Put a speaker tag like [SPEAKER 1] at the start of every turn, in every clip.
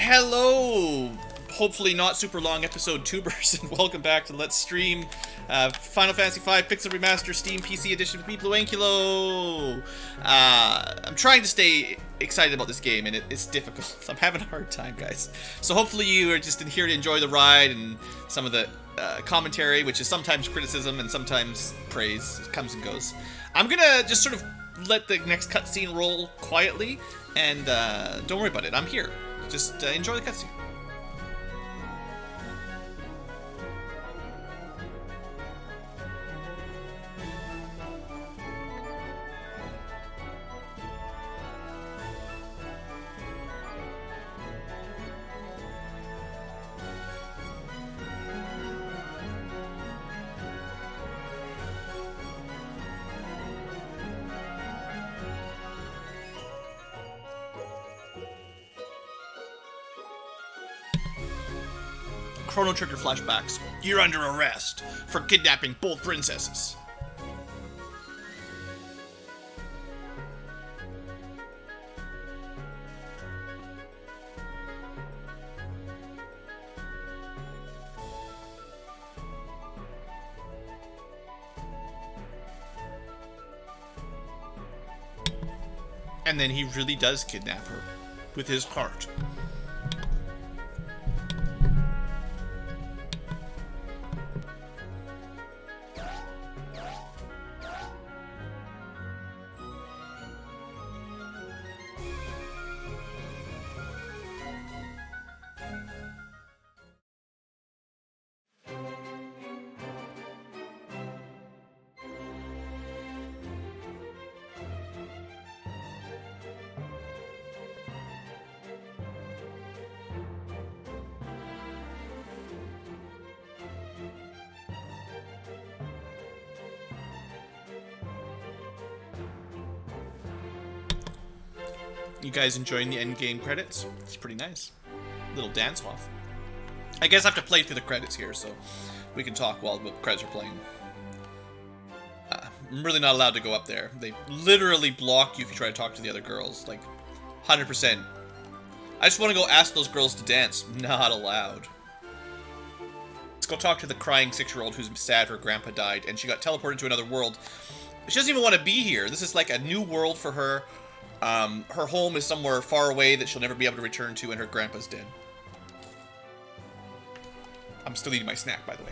[SPEAKER 1] Hello! Hopefully not super long episode tubers, and welcome back to Let's Stream Final Fantasy V Pixel Remaster Steam PC Edition with me, BlueAnkylo! I'm trying to stay excited about this game, and it's difficult. I'm having a hard time, guys. So hopefully you are just in here to enjoy the ride and some of the commentary, which is sometimes criticism and sometimes praise. It comes and goes. I'm gonna just sort of let the next cutscene roll quietly, and don't worry about it. I'm here. Just enjoy the cutscene. Chrono Trigger flashbacks. You're under arrest for kidnapping both princesses. And then he really does kidnap her with his heart. You guys enjoying the end game credits? It's pretty nice. Little dance off. I guess I have to play through the credits here, so we can talk while the credits are playing. I'm really not allowed to go up there. They literally block you if you try to talk to the other girls. Like, 100%. I just want to go ask those girls to dance. Not allowed. Let's go talk to the crying 6-year-old who's sad her grandpa died and she got teleported to another world. She doesn't even want to be here. This is like a new world for her. Her home is somewhere far away that she'll never be able to return to, and her grandpa's dead. I'm still eating my snack, by the way.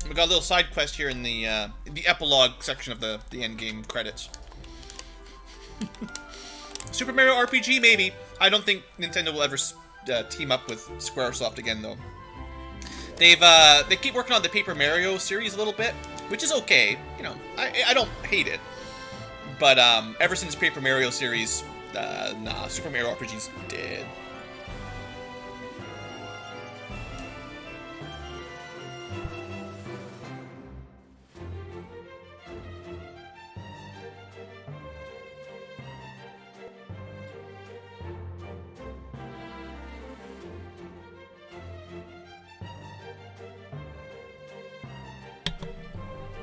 [SPEAKER 1] We got a little side quest here in the epilogue section of the end game credits. Super Mario RPG, maybe. I don't think Nintendo will ever team up with Squaresoft again, though. They keep working on the Paper Mario series a little bit, which is okay. You know, I don't hate it, but ever since Paper Mario series, nah, Super Mario RPG's dead.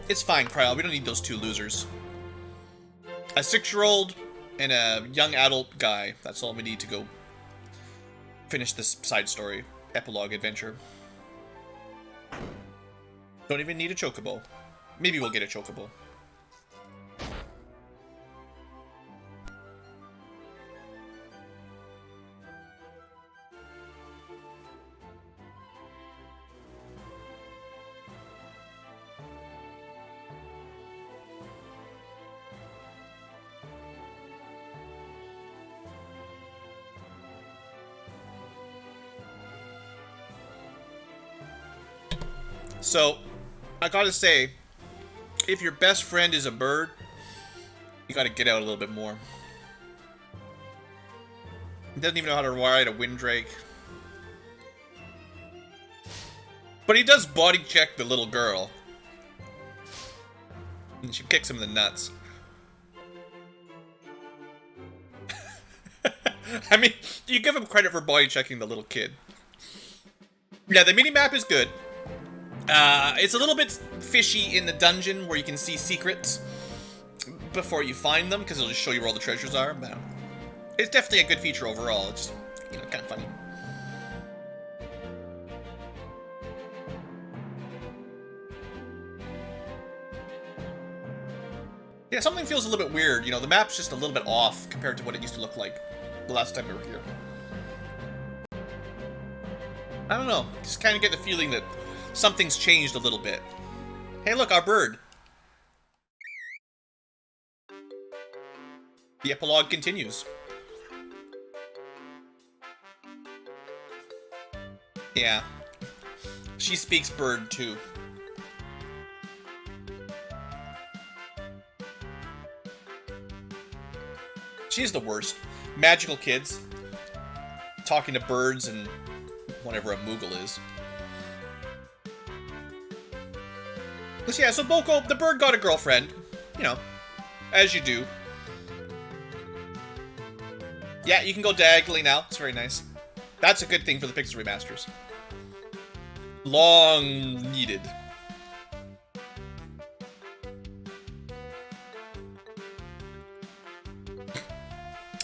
[SPEAKER 1] It's fine, Kryl. We don't need those two losers. A 6-year-old and a young adult guy. That's all we need to go finish this side story, epilogue adventure. Don't even need a chocobo. Maybe we'll get a chocobo. So, I gotta say, if your best friend is a bird, you gotta get out a little bit more. He doesn't even know how to ride a Windrake. But he does body check the little girl. And she kicks him in the nuts. I mean, you give him credit for body checking the little kid. Yeah, the minimap is good. It's a little bit fishy in the dungeon where you can see secrets before you find them, because it'll just show you where all the treasures are. But it's definitely a good feature overall. It's just, you know, kind of funny. Yeah, something feels a little bit weird. You know, the map's just a little bit off compared to what it used to look like the last time we were here. I don't know. Just kind of get the feeling that something's changed a little bit. Hey, look, our bird. The epilogue continues. Yeah. She speaks bird, too. She's the worst. Magical kids. Talking to birds and whatever a Moogle is. But yeah, so Boko, the bird got a girlfriend. You know, as you do. Yeah, you can go diagonally now. It's very nice. That's a good thing for the Pixel Remasters. Long needed.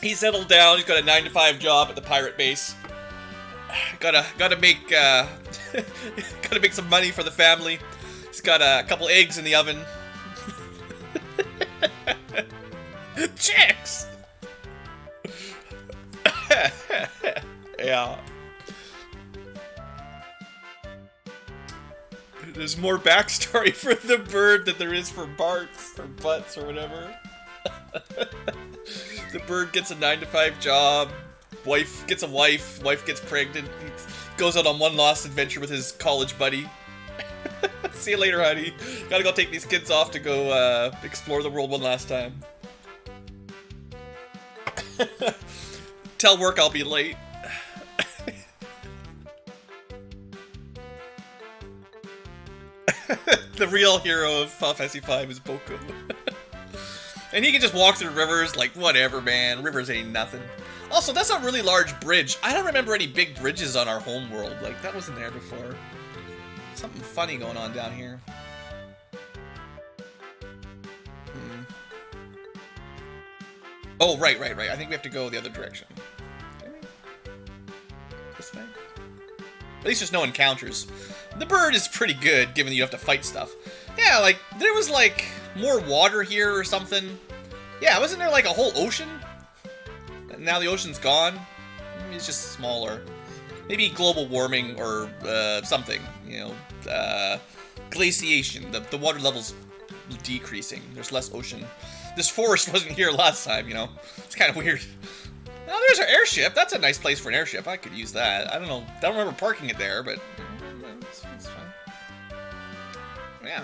[SPEAKER 1] He settled down. He's got a 9-to-5 job at the pirate base. Gotta make gotta make some money for the family. He's got a couple eggs in the oven. Chicks. Yeah. There's more backstory for the bird than there is for Bart's or Butts or whatever. The bird gets a 9-to-5 job. Wife gets a wife. Wife gets pregnant. He goes out on one last adventure with his college buddy. See you later, honey. Gotta go take these kids off to go explore the world one last time. Tell work I'll be late. The real hero of Final Fantasy V is Boko. And he can just walk through rivers, like, whatever, man. Rivers ain't nothing. Also, that's a really large bridge. I don't remember any big bridges on our home world. Like, that wasn't there before. Something funny going on down here. Oh, right. I think we have to go the other direction. This way? At least there's no encounters. The bird is pretty good, given that you have to fight stuff. Yeah, like, there was, like, more water here or something. Yeah, wasn't there, like, a whole ocean? And now the ocean's gone? Maybe it's just smaller. Maybe global warming or something, you know. Glaciation. The water level's decreasing. There's less ocean. This forest wasn't here last time, you know. It's kind of weird. Oh, there's our airship. That's a nice place for an airship. I could use that. I don't know. I don't remember parking it there, but it's fine. Yeah.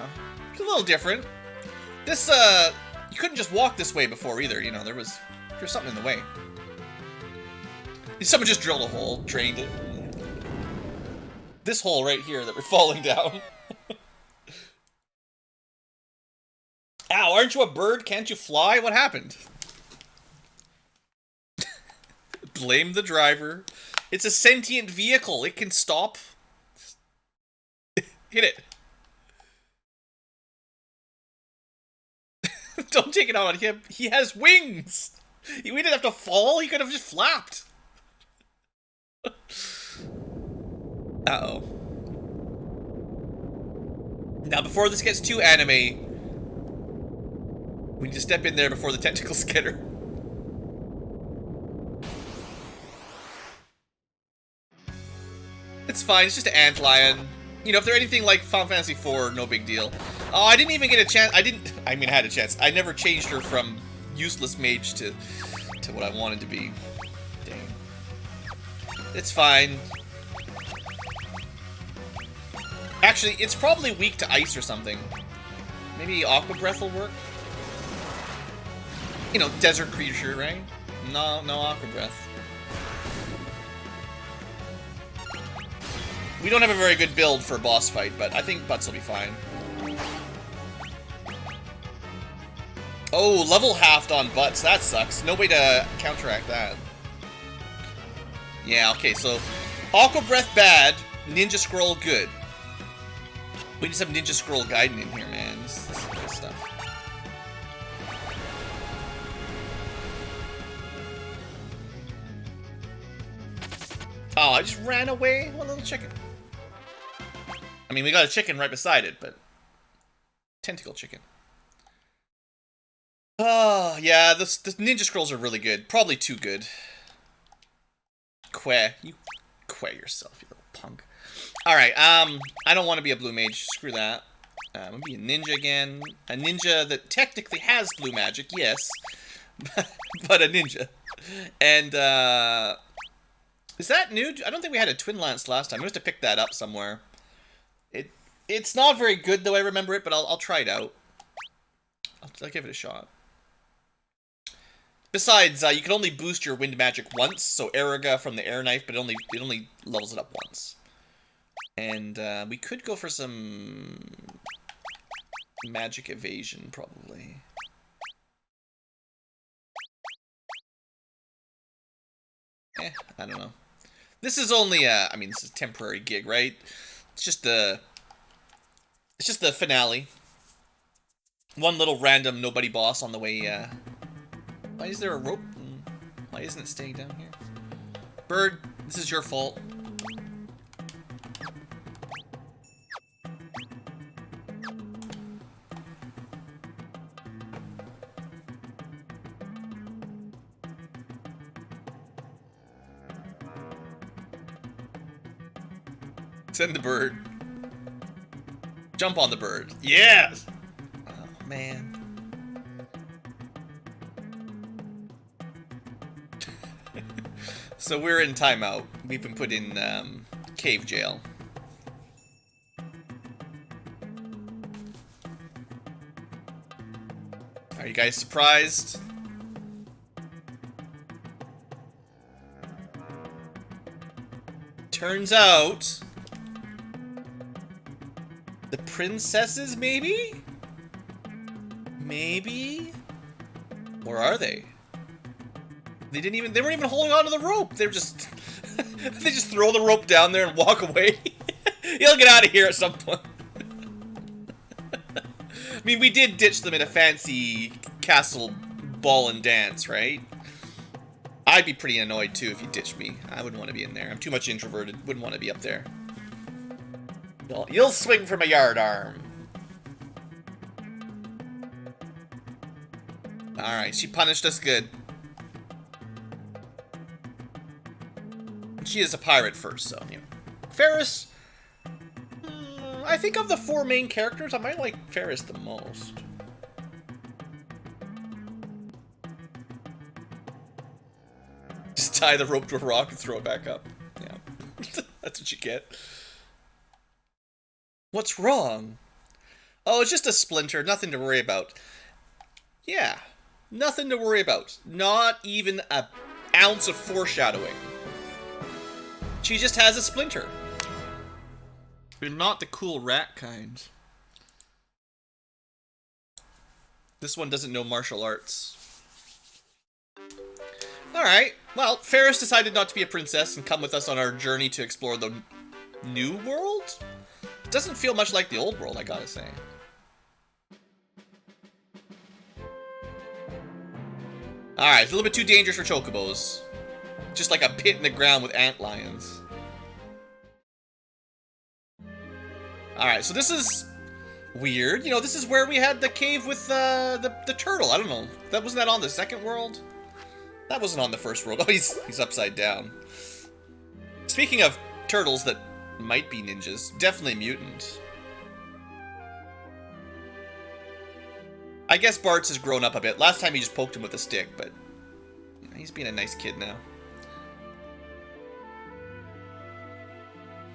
[SPEAKER 1] It's a little different. This, you couldn't just walk this way before either, you know. There's something in the way. Someone just drilled a hole, drained it. This hole right here that we're falling down. Ow, aren't you a bird? Can't you fly? What happened? Blame the driver. It's a sentient vehicle. It can stop. Hit it. Don't take it out on him. He has wings. We didn't have to fall. He could have just flapped. Uh-oh. Now, before this gets too anime, we need to step in there before the tentacles get her. It's fine, it's just an Antlion. You know, if they're anything like Final Fantasy IV, no big deal. Oh, I didn't even get a chance. I mean, I had a chance. I never changed her from useless mage to what I wanted to be. Dang. It's fine. Actually, it's probably weak to ice or something. Maybe Aqua Breath will work? You know, desert creature, right? No Aqua Breath. We don't have a very good build for a boss fight, but I think Butts will be fine. Oh, level halved on Butts. That sucks. No way to counteract that. Yeah, okay, so Aqua Breath bad, Ninja Scroll good. We need some Ninja Scroll Gaiden in here, man. This is good stuff. Oh, I just ran away? What little chicken? I mean, we got a chicken right beside it, but... Tentacle chicken. Oh, yeah, the Ninja Scrolls are really good. Probably too good. You quay yourself, you little punk. Alright, I don't want to be a blue mage. Screw that. I'm gonna be a ninja again. A ninja that technically has blue magic, yes. But a ninja. And, is that new? I don't think we had a Twin Lance last time. I must have picked that up somewhere. It's not very good, though I remember it, but I'll try it out. I'll give it a shot. Besides, you can only boost your wind magic once, so Eriga from the air knife, but it only levels it up once. And we could go for some magic evasion, probably. I don't know. This is only I mean, this is a temporary gig, right? It's just the finale. One little random nobody boss on the way. Why is there a rope? Why isn't it staying down here? Bird, this is your fault. Send the bird. Jump on the bird. Yes! Oh, man. So we're in timeout. We've been put in cave jail. Are you guys surprised? Turns out... the princesses, maybe? Maybe? Or are they? They weren't even holding on to the rope. They were just... they just throw the rope down there and walk away. He'll get out of here at some point. I mean, we did ditch them in a fancy castle ball and dance, right? I'd be pretty annoyed, too, if you ditched me. I wouldn't want to be in there. I'm too much introverted. Wouldn't want to be up there. You'll swing from a yard arm. Alright, she punished us good. She is a pirate first, so, you know. Ferris... I think of the four main characters, I might like Ferris the most. Just tie the rope to a rock and throw it back up. Yeah. That's what you get. What's wrong? Oh, it's just a splinter. Nothing to worry about. Yeah. Nothing to worry about. Not even an ounce of foreshadowing. She just has a splinter. You're not the cool rat kind. This one doesn't know martial arts. Alright. Well, Ferris decided not to be a princess and come with us on our journey to explore the new world? It doesn't feel much like the old world, I gotta say. Alright, it's a little bit too dangerous for chocobos. Just like a pit in the ground with antlions. Alright, so this is weird. You know, this is where we had the cave with the turtle. I don't know. Wasn't that on the second world? That wasn't on the first world. Oh, he's upside down. Speaking of turtles that might be ninjas, definitely mutants. I guess Bart's has grown up a bit. Last time he just poked him with a stick, but he's being a nice kid now.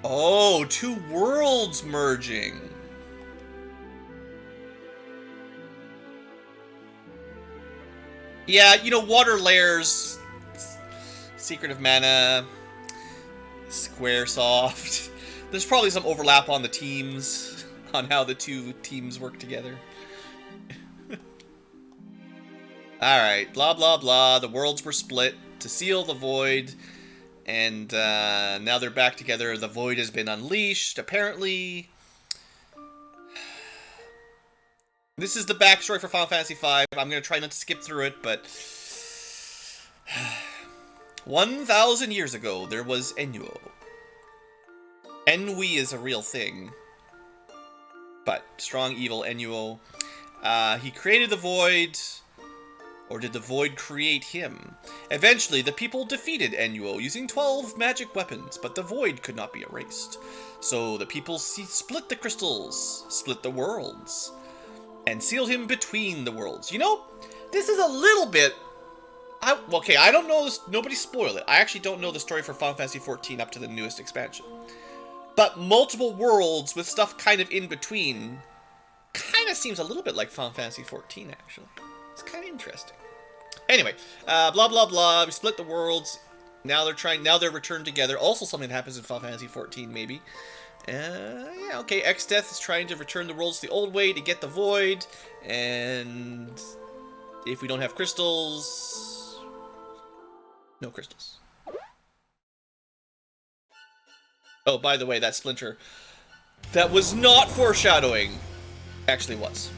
[SPEAKER 1] Oh, two worlds merging. Yeah, you know, water layers, Secret of Mana, Squaresoft. There's probably some overlap on the teams, on how the two teams work together. Alright, blah blah blah, the worlds were split to seal the void, and now they're back together. The void has been unleashed, apparently. This is the backstory for Final Fantasy V. I'm going to try not to skip through it, but... 1,000 years ago, there was Enyo. Ennui is a real thing. But, strong, evil Enyo. He created the void... Or did the void create him? Eventually, the people defeated Enyo using 12 magic weapons, but the void could not be erased. So the people split the crystals, split the worlds, and sealed him between the worlds. You know, this is a little bit... okay, I don't know this. Nobody spoil it. I actually don't know the story for Final Fantasy XIV up to the newest expansion. But multiple worlds with stuff kind of in between kind of seems a little bit like Final Fantasy XIV, actually. It's kind of interesting. Anyway, blah blah blah. We split the worlds. Now they're returned together. Also, something that happens in Final Fantasy XIV, maybe. Yeah, okay. Exdeath is trying to return the worlds the old way to get the void, and if we don't have crystals, no crystals. Oh, by the way, that splinter, that was not foreshadowing. Actually, was.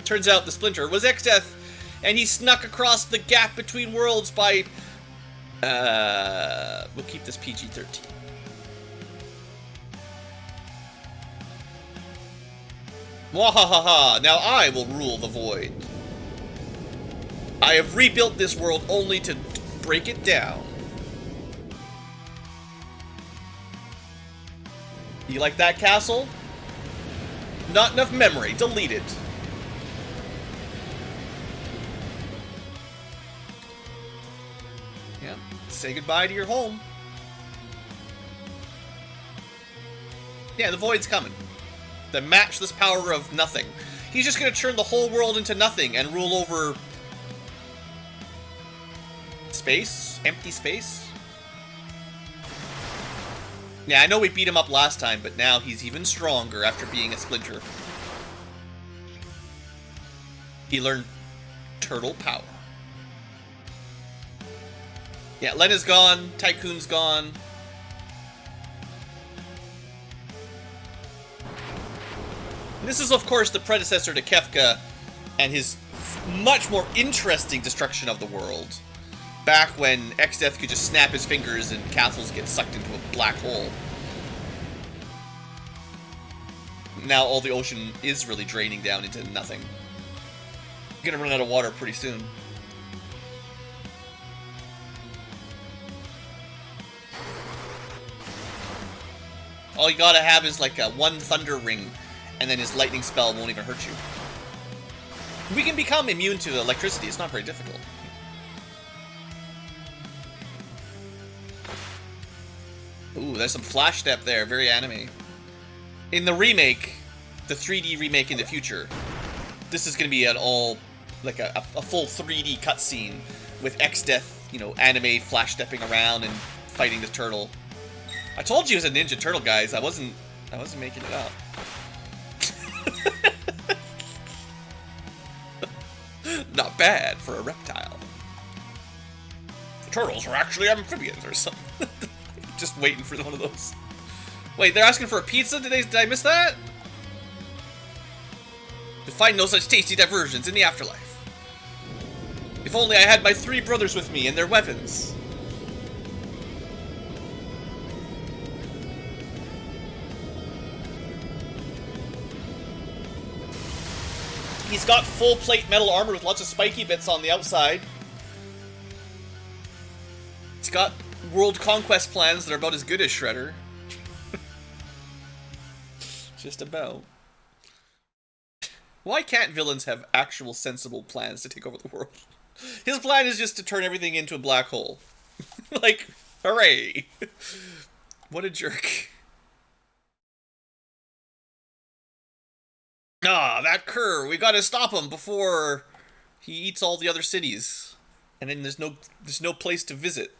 [SPEAKER 1] Turns out the splinter was Exdeath, and he snuck across the gap between worlds by... we'll keep this PG-13. Mwahaha! Now I will rule the void. I have rebuilt this world only to break it down. You like that castle? Not enough memory. Delete it. Yeah. Say goodbye to your home. Yeah, the void's coming. The matchless power of nothing. He's just gonna turn the whole world into nothing and rule over... space? Empty space? Yeah, I know we beat him up last time, but now he's even stronger after being a splinter. He learned turtle power. Yeah, Lena's gone, Tycoon's gone. This is, of course, the predecessor to Kefka and his much more interesting destruction of the world. Back when Exdeath could just snap his fingers and castles get sucked into a black hole. Now all the ocean is really draining down into nothing. You're gonna run out of water pretty soon. All you gotta have is like a one thunder ring, and then his lightning spell won't even hurt you. We can become immune to electricity, it's not very difficult. Ooh, there's some flash step there, very anime. In the remake, the 3D remake in the future, this is going to be an all, like a full 3D cutscene with Exdeath, you know, anime flash stepping around and fighting the turtle. I told you it was a Ninja Turtle, guys. I wasn't making it up. Not bad for a reptile. The turtles are actually amphibians or something. Just waiting for one of those. Wait, they're asking for a pizza? Did I miss that? To find no such tasty diversions in the afterlife. If only I had my 3 brothers with me and their weapons. He's got full plate metal armor with lots of spiky bits on the outside. He's got world conquest plans that are about as good as Shredder. Just about. Why can't villains have actual sensible plans to take over the world? His plan is just to turn everything into a black hole. Like, hooray! What a jerk. Ah, that cur! We gotta stop him before he eats all the other cities. And then there's no place to visit.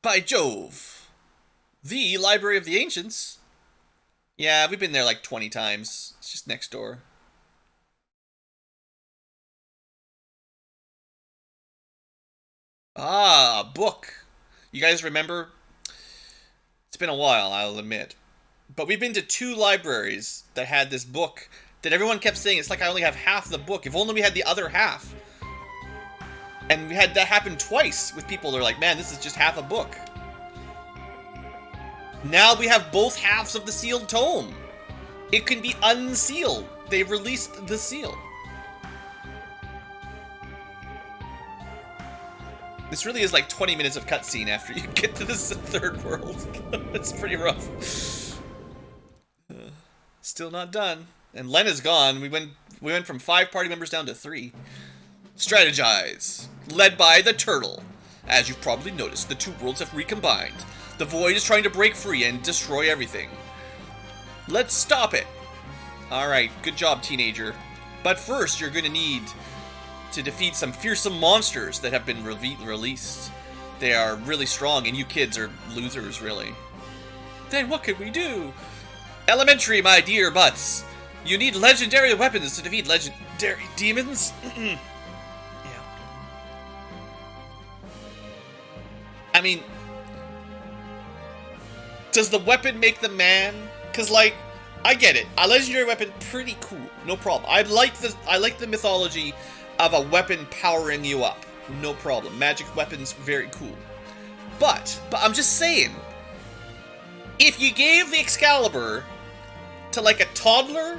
[SPEAKER 1] By Jove! The Library of the Ancients? Yeah, we've been there like 20 times. It's just next door. Ah, a book. You guys remember? It's been a while, I'll admit. But we've been to 2 libraries that had this book that everyone kept saying, it's like I only have half the book. If only we had the other half. And we had that happen twice with people. They're like, man, this is just half a book. Now we have both halves of the sealed tome. It can be unsealed. They released the seal. This really is like 20 minutes of cutscene after you get to this third world. It's pretty rough. Still not done. And Len is gone. We went from 5 party members down to 3. Strategize. Led by the turtle. As you've probably noticed, the 2 worlds have recombined. The void is trying to break free and destroy everything. Let's stop it. Alright, good job, teenager. But first, you're gonna need to defeat some fearsome monsters that have been released. They are really strong, and you kids are losers, really. Then what can we do? Elementary, my dear butts. You need legendary weapons to defeat legendary demons? Yeah. I mean, does the weapon make the man? Because, like, I get it. A legendary weapon, pretty cool. No problem. I like the mythology of a weapon powering you up. No problem. Magic weapons, very cool. But I'm just saying, if you gave the Excalibur to, like, a toddler,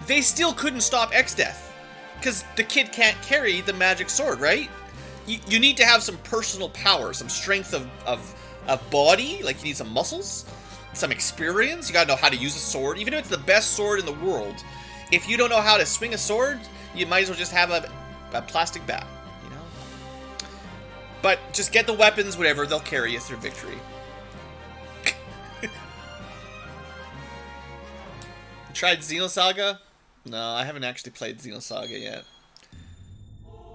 [SPEAKER 1] they still couldn't stop X-Death. Because the kid can't carry the magic sword, right? You need to have some personal power, some strength of body, like you need some muscles, some experience. You gotta know how to use a sword. Even if it's the best sword in the world, if you don't know how to swing a sword, you might as well just have a plastic bat, you know? But just get the weapons, whatever, they'll carry you through victory. Tried Xenosaga? No, I haven't actually played Xenosaga yet.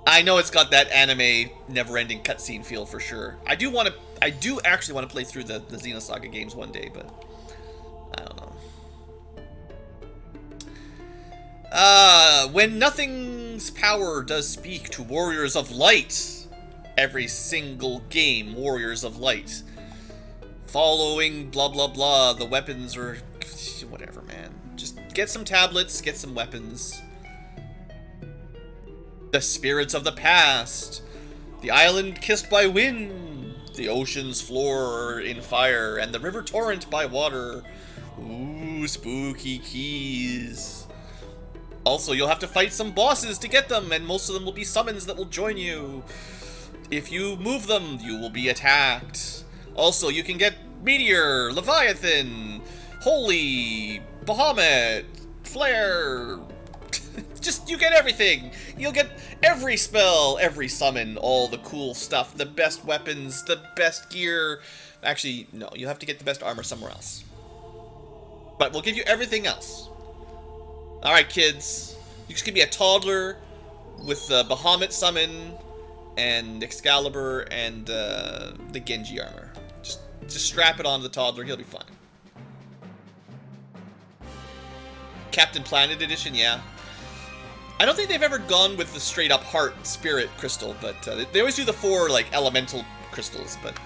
[SPEAKER 1] I know it's got that anime never-ending cutscene feel for sure. I do actually want to play through the Xenosaga games one day, but I don't know. When nothing's power does speak to warriors of light. Every single game, warriors of light. Following blah blah blah, the weapons are whatever, man. Just get some tablets, get some weapons. The spirits of the past. The island kissed by wind. The ocean's floor in fire. And the river torrent by water. Ooh, spooky keys. Also, you'll have to fight some bosses to get them, and most of them will be summons that will join you. If you move them, you will be attacked. Also, you can get Meteor, Leviathan, Holy, Bahamut, Flare. Just, you get everything. You'll get every spell, every summon, all the cool stuff, the best weapons, the best gear. Actually, no, you have to get the best armor somewhere else. But we'll give you everything else. Alright, kids. You're just gonna be a toddler with the Bahamut summon and Excalibur and the Genji armor. Just strap it on the toddler, he'll be fine. Captain Planet Edition, yeah. I don't think they've ever gone with the straight up heart spirit crystal, but they always do the 4 like elemental crystals, but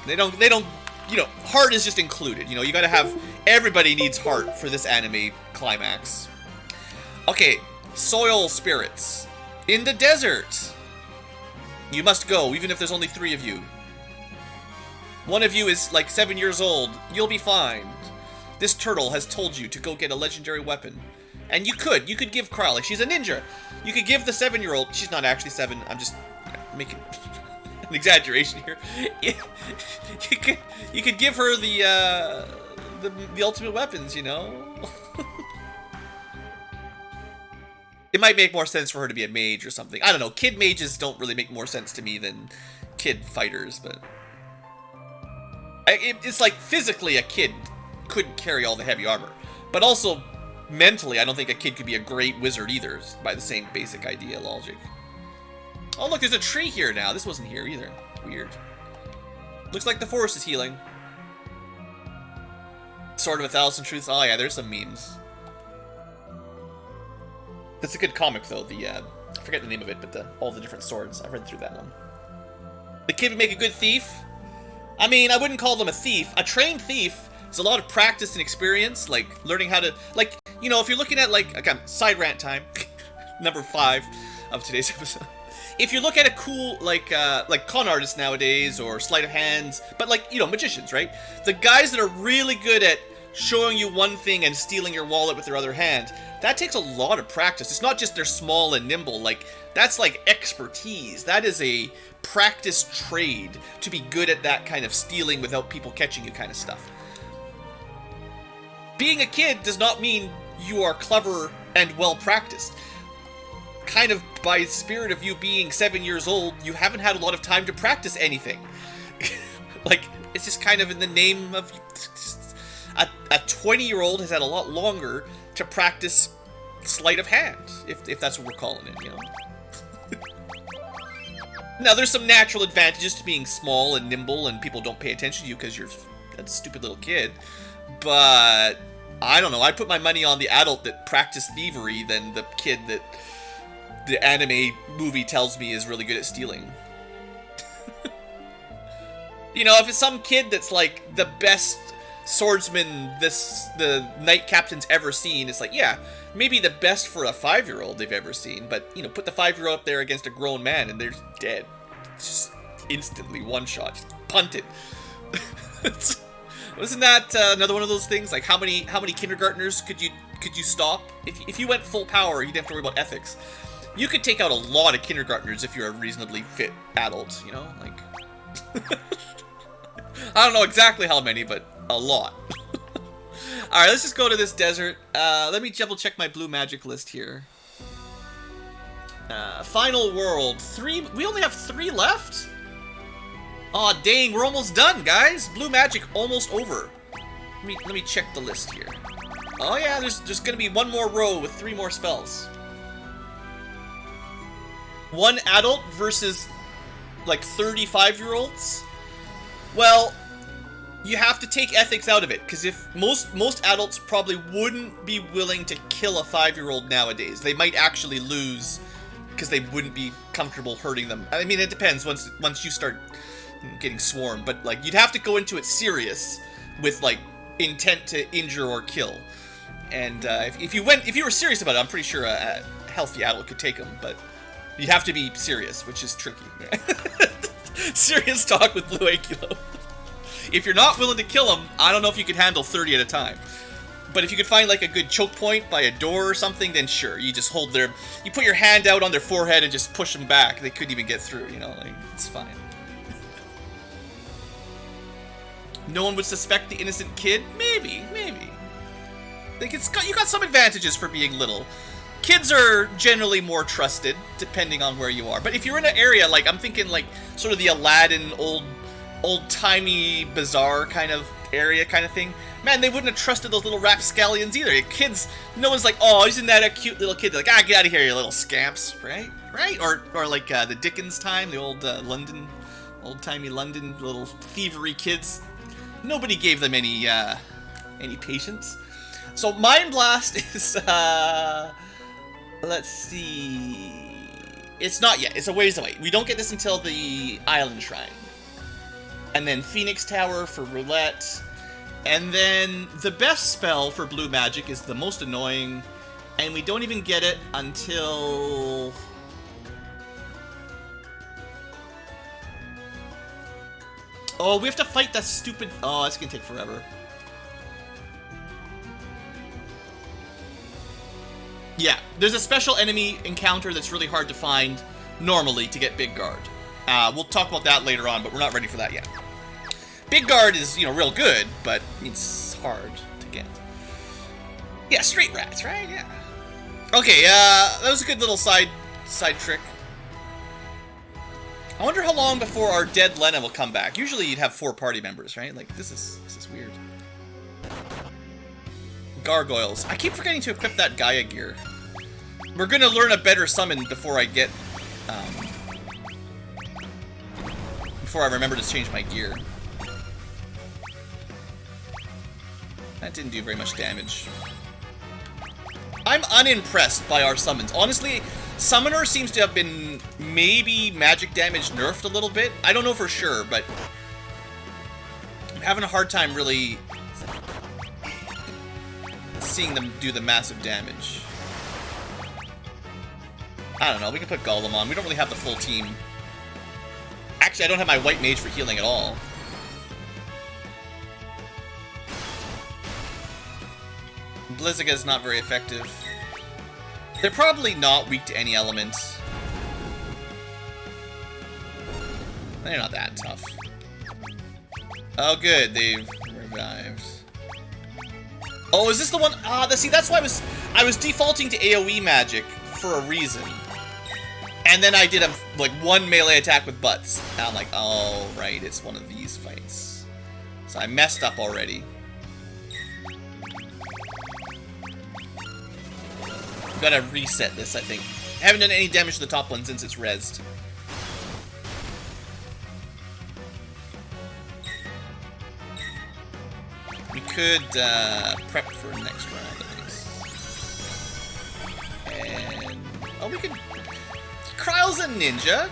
[SPEAKER 1] they don't, you know, heart is just included. You know, you gotta have, everybody needs heart for this anime climax. Okay, soil spirits. In the desert. You must go, even if there's only 3 of you. One of you is like 7 years old. You'll be fine. This turtle has told you to go get a legendary weapon. And you could give Crowley, she's a ninja. You could give the 7-year-old, she's not actually 7, I'm just making an exaggeration here. You could give her the ultimate weapons, you know? It might make more sense for her to be a mage or something. I don't know, kid mages don't really make more sense to me than kid fighters, but... It's like, physically a kid couldn't carry all the heavy armor. But also, mentally, I don't think a kid could be a great wizard either, by the same basic idea logic. Oh look, there's a tree here now. This wasn't here either. Weird. Looks like the forest is healing. Sword of a Thousand Truths. Oh yeah, there's some memes. That's a good comic though. I forget the name of it, but all the different swords. I read through that one. The kid would make a good thief. I mean, I wouldn't call them a thief. A trained thief is a lot of practice and experience, like learning how to, like, you know, if you're looking at, like, again, side rant time, number 5 of today's episode. If you look at a cool, like con artists nowadays, or sleight of hands, but like, you know, magicians, right? The guys that are really good at showing you one thing and stealing your wallet with their other hand, that takes a lot of practice. It's not just they're small and nimble, like, that's like expertise. That is a practice trade to be good at that kind of stealing without people catching you kind of stuff. Being a kid does not mean you are clever and well practiced. Kind of by spirit of you being 7 years old, you haven't had a lot of time to practice anything. Like, it's just kind of in the name of... A 20-year-old has had a lot longer to practice sleight of hand, if that's what we're calling it, you know. Now, there's some natural advantages to being small and nimble, and people don't pay attention to you because you're a stupid little kid. But, I don't know, I put my money on the adult that practiced thievery than the kid that the anime movie tells me is really good at stealing. You know, if it's some kid that's like the best swordsman the knight captain's ever seen, it's like, yeah, maybe the best for a 5-year-old they've ever seen, but, you know, put the 5-year-old up there against a grown man and they're dead. Just instantly one shot, just punted. Wasn't that another one of those things? Like, how many kindergartners could you stop? If you went full power, you didn't have to worry about ethics. You could take out a lot of kindergartners if you're a reasonably fit adult, you know? Like, I don't know exactly how many, but a lot. Alright, let's just go to this desert. Let me double check my blue magic list here. Final world. 3. We only have 3 left? Aw, dang, we're almost done, guys. Blue magic almost over. Let me check the list here. Oh yeah, there's gonna be one more row with 3 more spells. 1 adult versus like 35-year-olds. Well, you have to take ethics out of it, because if most adults probably wouldn't be willing to kill a 5-year-old nowadays. They might actually lose because they wouldn't be comfortable hurting them. I mean, it depends once you start getting swarmed, but like, you'd have to go into it serious with like intent to injure or kill. And if you were serious about it, I'm pretty sure a healthy adult could take them, but you'd have to be serious, which is tricky. Serious talk with BlueAnkylo. If you're not willing to kill them, I don't know if you could handle 30 at a time. But if you could find like a good choke point by a door or something, then sure, you just you put your hand out on their forehead and just push them back. They couldn't even get through, you know, like, it's fine. No one would suspect the innocent kid? Maybe. You got some advantages for being little. Kids are generally more trusted, depending on where you are. But if you're in an area, like, I'm thinking, like, sort of the Aladdin, old-timey, bazaar kind of area kind of thing, man, they wouldn't have trusted those little rapscallions either. Kids, no one's like, oh, isn't that a cute little kid? They're like, get out of here, you little scamps, right? Or like, the Dickens time, the old old-timey London little thievery kids. Nobody gave them any patience. So, Mind Blast is, let's see. It's not yet. It's a ways away. We don't get this until the Island Shrine. And then Phoenix Tower for Roulette. And then the best spell for blue magic is the most annoying. And we don't even get it until... Oh, we have to fight that stupid... Oh, that's gonna take forever. Yeah, there's a special enemy encounter that's really hard to find normally to get Big Guard. We'll talk about that later on, but we're not ready for that yet. Big Guard is, you know, real good, but it's hard to get. Yeah, straight rats, right? Yeah. Okay, that was a good little side trick. I wonder how long before our dead Lena will come back. Usually you'd have 4 party members, right? Like, this is weird. Gargoyles. I keep forgetting to equip that Gaia gear. We're gonna learn a better summon before I get, before I remember to change my gear. That didn't do very much damage. I'm unimpressed by our summons. Honestly, Summoner seems to have been maybe magic damage nerfed a little bit. I don't know for sure, but I'm having a hard time really seeing them do the massive damage. I don't know, we can put Golem on. We don't really have the full team. Actually, I don't have my white mage for healing at all. Blizzaga is not very effective. They're probably not weak to any element. They're not that tough. Oh good, they've revived. Oh, is this the one? Ah, see, that's why I was defaulting to AoE magic for a reason. And then I did like one melee attack with butts. And I'm like, oh right, it's one of these fights. So I messed up already. Gotta reset this, I think. I haven't done any damage to the top one since it's rezzed. We could prep for next round, at least. And oh, we could. Kryle's a ninja.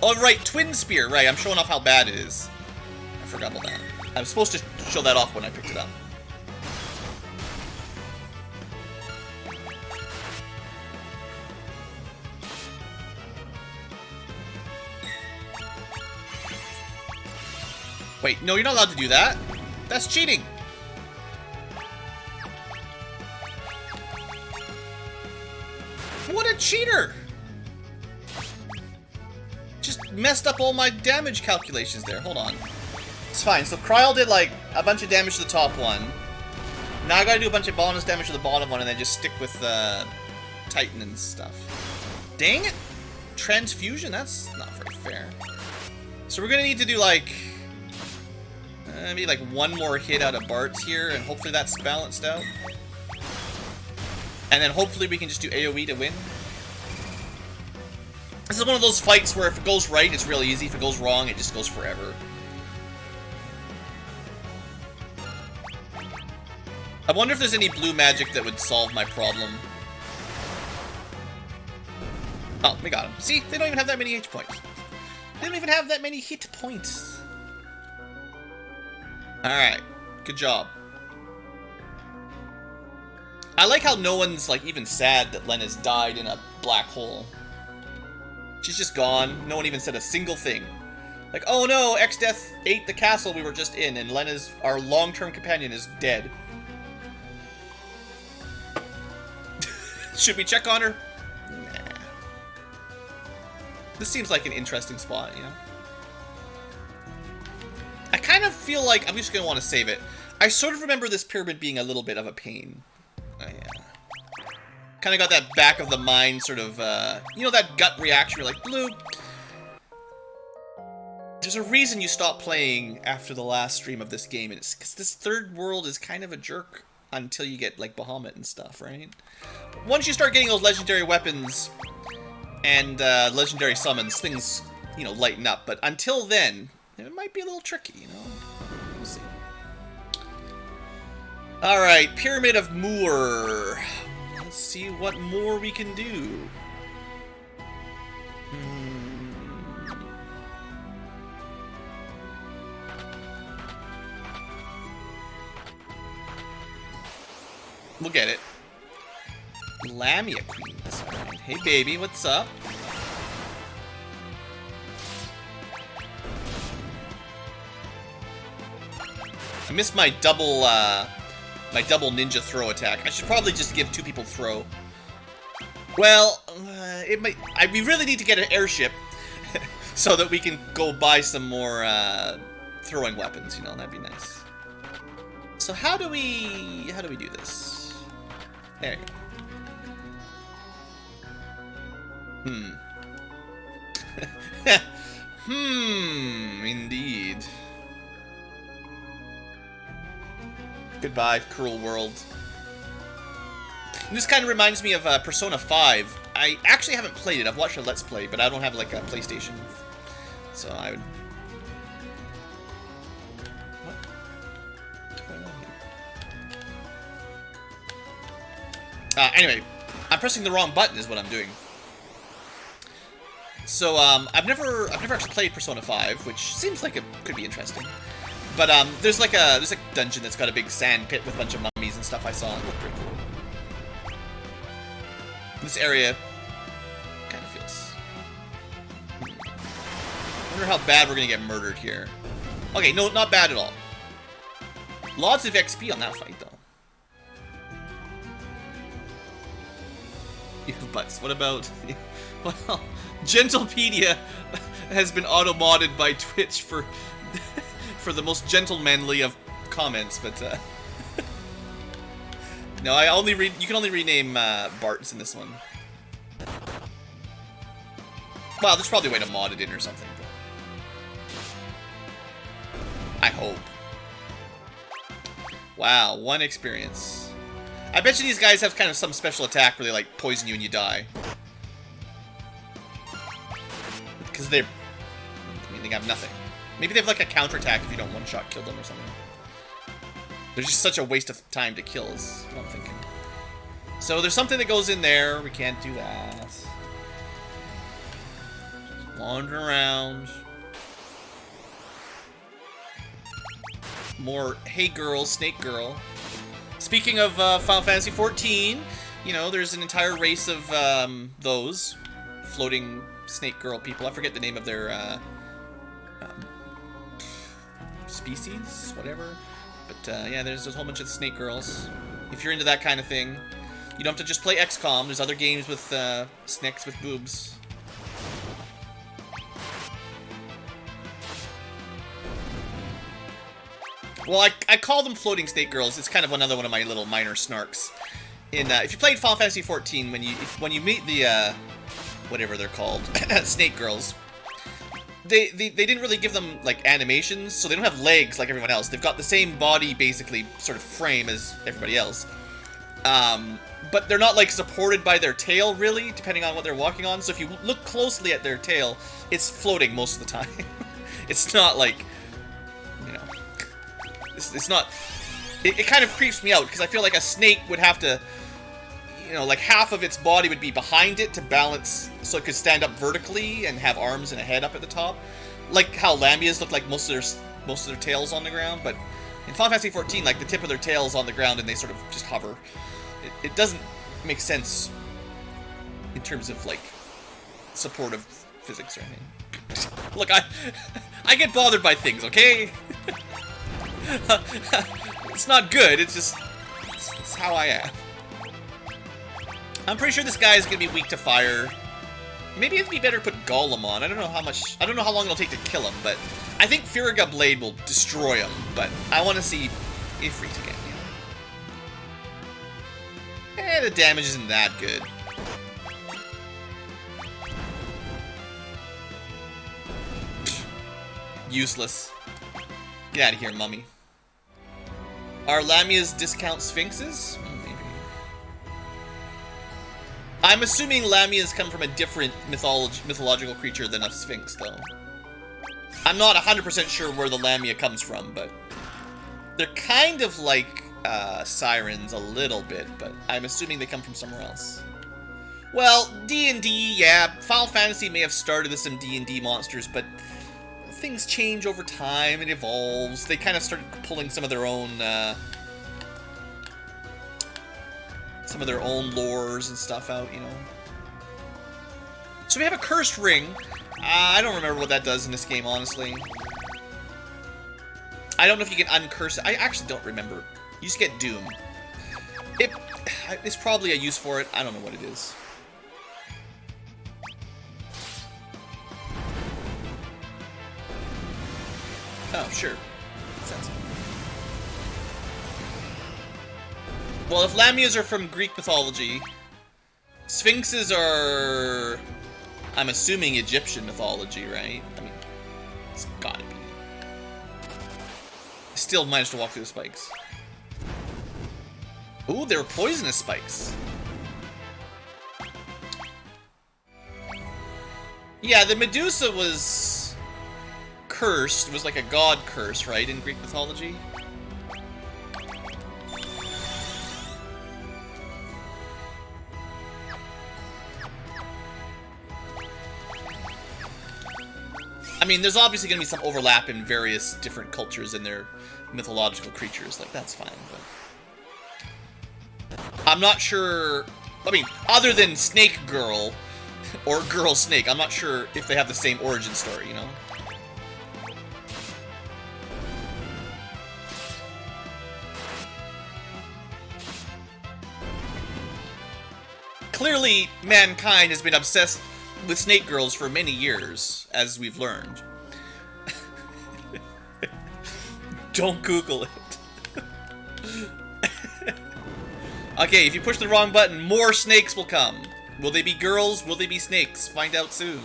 [SPEAKER 1] Oh right, twin spear. Right, I'm showing off how bad it is. I forgot about that. I was supposed to show that off when I picked it up. Wait, no, you're not allowed to do that. That's cheating. What a cheater! Just messed up all my damage calculations there. Hold on. It's fine. So Kryle did like a bunch of damage to the top one. Now I gotta do a bunch of bonus damage to the bottom one and then just stick with Titan and stuff. Dang it! Transfusion? That's not very fair. So we're gonna need to do like maybe like one more hit out of Bart's here, and hopefully that's balanced out. And then hopefully we can just do AoE to win. This is one of those fights where if it goes right, it's really easy. If it goes wrong, it just goes forever. I wonder if there's any blue magic that would solve my problem. Oh, we got him. See, they don't even have that many H points. They don't even have that many hit points. Alright, good job. I like how no one's like even sad that Lena's died in a black hole. She's just gone. No one even said a single thing. Like, oh no, X-Death ate the castle we were just in, and Lena's, our long-term companion, is dead. Should we check on her? Nah. This seems like an interesting spot, you know? I kind of feel like I'm just going to want to save it. I sort of remember this pyramid being a little bit of a pain. Oh, yeah. Kind of got that back of the mind sort of, you know, that gut reaction. You're like, Blue, there's a reason you stopped playing after the last stream of this game, and it's because this third world is kind of a jerk until you get, like, Bahamut and stuff, right? Once you start getting those legendary weapons and legendary summons, things, you know, lighten up. But until then, it might be a little tricky, you know? We'll see. Alright, Pyramid of Moor. Let's see what more we can do. We'll get it. Lamia Queen. That's right. Hey, baby, what's up? I missed my double ninja throw attack. I should probably just give two people throw. Well, it might. We really need to get an airship so that we can go buy some more throwing weapons. You know, that'd be nice. So how do we do this? There you go. Indeed. Goodbye, cruel world. And this kind of reminds me of Persona 5. I actually haven't played it. I've watched a Let's Play, but I don't have like a PlayStation. So I would... What? What's going on here? Anyway, I'm pressing the wrong button is what I'm doing. So, I've never actually played Persona 5, which seems like it could be interesting. But, there's a dungeon that's got a big sand pit with a bunch of mummies and stuff I saw. It looked pretty cool. This area kind of feels... I wonder how bad we're gonna get murdered here. Okay, no, not bad at all. Lots of XP on that fight, though. Butts. What about... Well, Gentlepedia has been auto-modded by Twitch for for the most gentlemanly of comments, but no, you can only rename Bart's in this one. Well, there's probably a way to mod it in or something. But I hope. Wow, 1 experience. I bet you these guys have kind of some special attack where they, like, poison you and you die. Because they're... I mean, they have nothing. Maybe they have, like, a counterattack if you don't one-shot kill them or something. They're just such a waste of time to kill is what I'm thinking. So there's something that goes in there. We can't do that. Just wander around. More Hey Girl, Snake Girl. Speaking of Final Fantasy XIV, you know, there's an entire race of those floating snake girl people. I forget the name of their species, whatever. But yeah, there's a whole bunch of snake girls. If you're into that kind of thing, you don't have to just play XCOM. There's other games with snakes with boobs. Well, I call them floating snake girls. It's kind of another one of my little minor snarks. In if you played Final Fantasy XIV, when you meet the whatever they're called, snake girls, they didn't really give them like animations, so they don't have legs like everyone else. They've got the same body, basically, sort of frame as everybody else. But they're not like supported by their tail, really, depending on what they're walking on. So if you look closely at their tail, it's floating most of the time. It's not like, you know. It's not... It kind of creeps me out, because I feel like a snake would have to... You know, like half of its body would be behind it to balance, so it could stand up vertically and have arms and a head up at the top. Like how Lamias look like most of their tails on the ground, but in Final Fantasy XIV, like the tip of their tail is on the ground and they sort of just hover. It doesn't make sense in terms of, like, supportive physics or anything. Look, I get bothered by things, okay? It's not good, it's how I am. I'm pretty sure this guy is gonna be weak to fire. Maybe it'd be better to put Golem on. I don't know how long it'll take to kill him, but I think Furiga Blade will destroy him, but I want to see Ifrit again, you know. The damage isn't that good. Useless. Get out of here, mummy. Are Lamia's discount Sphinxes? Maybe. I'm assuming Lamias come from a different mythological creature than a Sphinx, though. I'm not 100% sure where the Lamia comes from, but they're kind of like sirens a little bit, but I'm assuming they come from somewhere else. Well, D&D, yeah, Final Fantasy may have started as some D&D monsters, but things change over time, it evolves. They kind of started pulling some of their own lores and stuff out, you know. So we have a cursed ring. I don't remember what that does in this game, honestly. I don't know if you can uncurse it. I actually don't remember. You just get Doom. It's probably a use for it. I don't know what it is. Oh, sure. Makes sense. Well, if Lamias are from Greek mythology, Sphinxes are... I'm assuming Egyptian mythology, right? I mean, it's gotta be. Still managed to walk through the spikes. Ooh, they were poisonous spikes. Yeah, the Medusa was cursed. It was like a god curse, right, in Greek mythology? mean, there's obviously going to be some overlap in various different cultures and their mythological creatures. Like, that's fine, but... I'm not sure... I mean, other than Snake Girl, or Girl Snake, I'm not sure if they have the same origin story, you know? Clearly, mankind has been obsessed with snake girls for many years, as we've learned. Don't Google it. Okay, if you push the wrong button, more snakes will come. Will they be girls? Will they be snakes? Find out soon.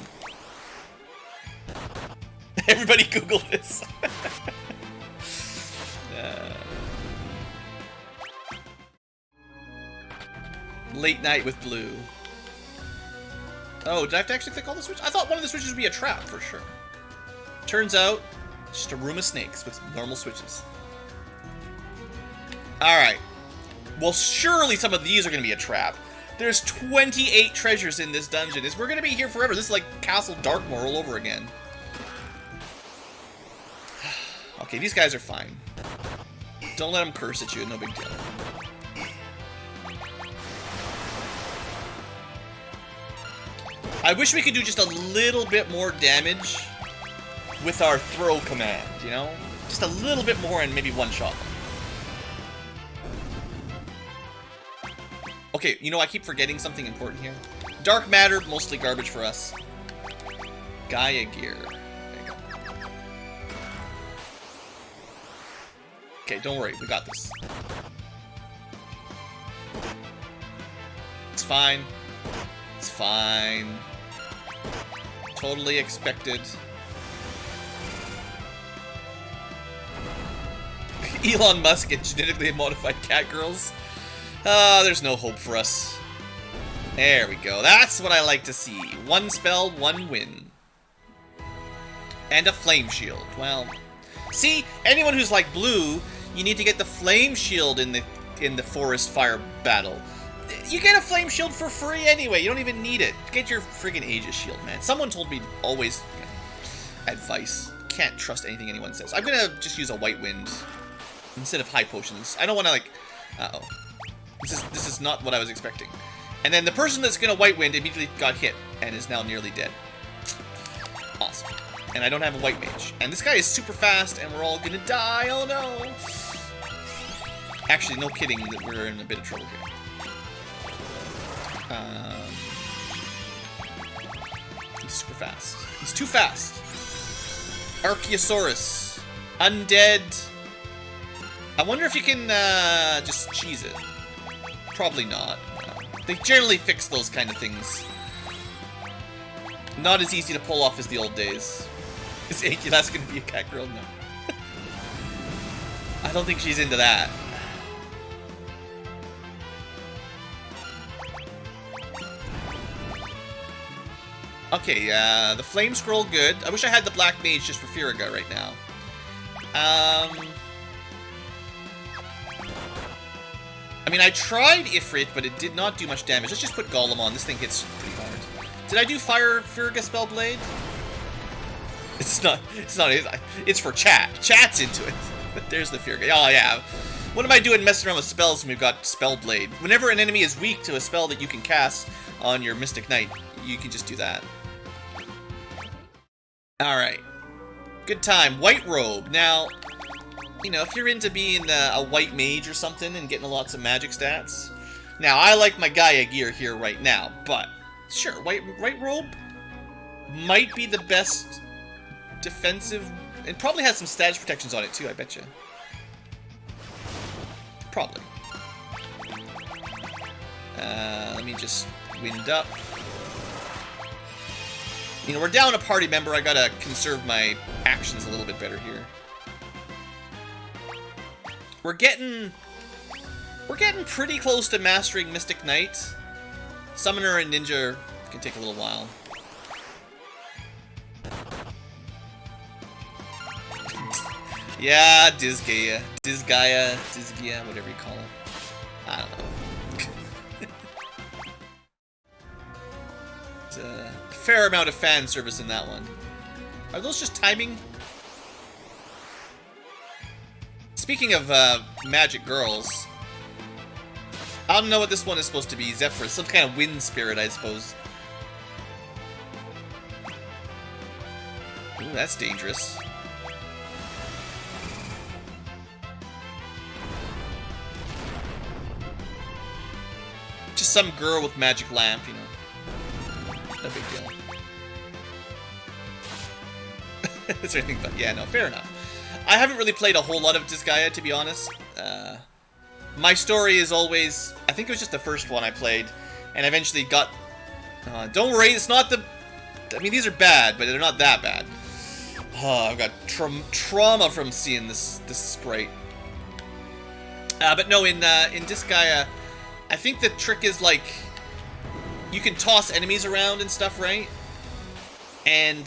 [SPEAKER 1] Everybody Google this. Late night with Blue. Oh, did I have to actually click all the switches? I thought one of the switches would be a trap for sure. Turns out, just a room of snakes with normal switches. Alright. Well, surely some of these are going to be a trap. There's 28 treasures in this dungeon. We're going to be here forever. This is like Castle Darkmoor all over again. Okay, these guys are fine. Don't let them curse at you. No big deal. I wish we could do just a little bit more damage with our throw command, you know? Just a little bit more and maybe one-shot them. Okay, you know, I keep forgetting something important here. Dark matter, mostly garbage for us. Gaia gear. There you go. Okay, don't worry, we got this. It's fine. It's fine. Totally expected. Elon Musk and genetically modified cat girls. There's no hope for us. There we go. That's what I like to see. One spell, one win. And a flame shield. Well, see, anyone who's like Blue, you need to get the flame shield in the forest fire battle. You get a flame shield for free anyway. You don't even need it. Get your friggin' Aegis shield, man. Someone told me always advice. Can't trust anything anyone says. I'm gonna just use a white wind instead of high potions. I don't want to like. Uh-oh. This is not what I was expecting. And then the person that's gonna white wind immediately got hit and is now nearly dead. Awesome. And I don't have a white mage. And this guy is super fast, and we're all gonna die. Oh no. Actually, no kidding. That we're in a bit of trouble here. He's super fast. He's too fast. Archaeosaurus. Undead. I wonder if you can just cheese it. Probably not. They generally fix those kind of things. Not as easy to pull off as the old days. Is Ankylo's gonna be a cat girl? No. I don't think she's into that. Okay, the Flame Scroll, good. I wish I had the Black Mage just for Firaga right now. I mean, I tried Ifrit, but it did not do much damage. Let's just put Golem on. This thing hits pretty hard. Did I do Fire Firaga Spellblade? It's not, it's for chat. Chat's into it. There's the Firaga. Oh, yeah. What am I doing messing around with spells when we've got Spellblade? Whenever an enemy is weak to a spell that you can cast on your Mystic Knight, you can just do that. Alright. Good time. White Robe. Now, you know, if you're into being a white mage or something and getting lots of magic stats. Now, I like my Gaia gear here right now, but sure, white Robe might be the best defensive. It probably has some status protections on it too, I bet you. Probably. Let me just wind up. You know, we're down a party member. I gotta conserve my actions a little bit better here. We're getting pretty close to mastering Mystic Knight. Summoner and Ninja can take a little while. Yeah, Disgaea, whatever you call it. I don't know. There's a fair amount of fan service in that one. Are those just timing? Speaking of magic girls, I don't know what this one is supposed to be. Zephyr, some kind of wind spirit, I suppose. Ooh, that's dangerous. Just some girl with magic lamp, you know. No big deal. Is there anything but... Yeah, no, fair enough. I haven't really played a whole lot of Disgaea, to be honest. My story is always... I think it was just the first one I played, and eventually got... don't worry, it's not the... I mean, these are bad, but they're not that bad. Oh, I've got trauma from seeing this sprite. But no, in Disgaea, I think the trick is, like... You can toss enemies around and stuff, right? And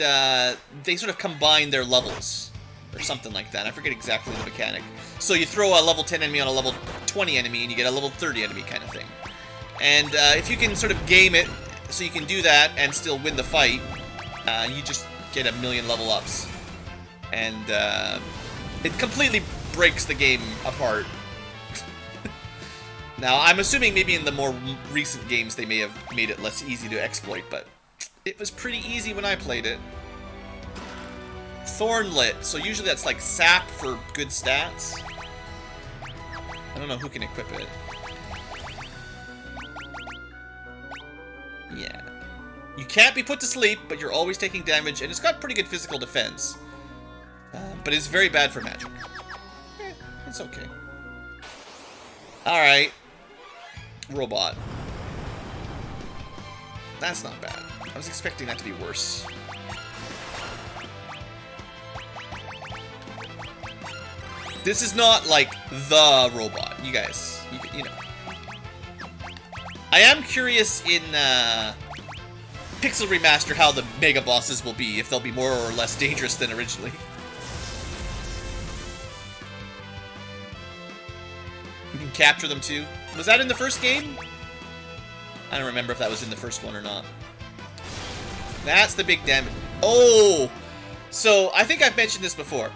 [SPEAKER 1] they sort of combine their levels, or something like that. I forget exactly the mechanic. So you throw a level 10 enemy on a level 20 enemy, and you get a level 30 enemy kind of thing. And if you can sort of game it, so you can do that and still win the fight, you just get a million level ups. And it completely breaks the game apart. Now, I'm assuming maybe in the more recent games they may have made it less easy to exploit, but it was pretty easy when I played it. Thornlit, so usually that's like sap for good stats. I don't know who can equip it. Yeah. You can't be put to sleep, but you're always taking damage, and it's got pretty good physical defense. But it's very bad for magic. Eh, it's okay. Alright. Robot. That's not bad. I was expecting that to be worse. This is not like the robot, you guys. You know. I am curious in Pixel Remaster how the mega bosses will be, if they'll be more or less dangerous than originally. You can capture them too. Was that in the first game? I don't remember if that was in the first one or not. That's the big damage. Oh! So, I think I've mentioned this before.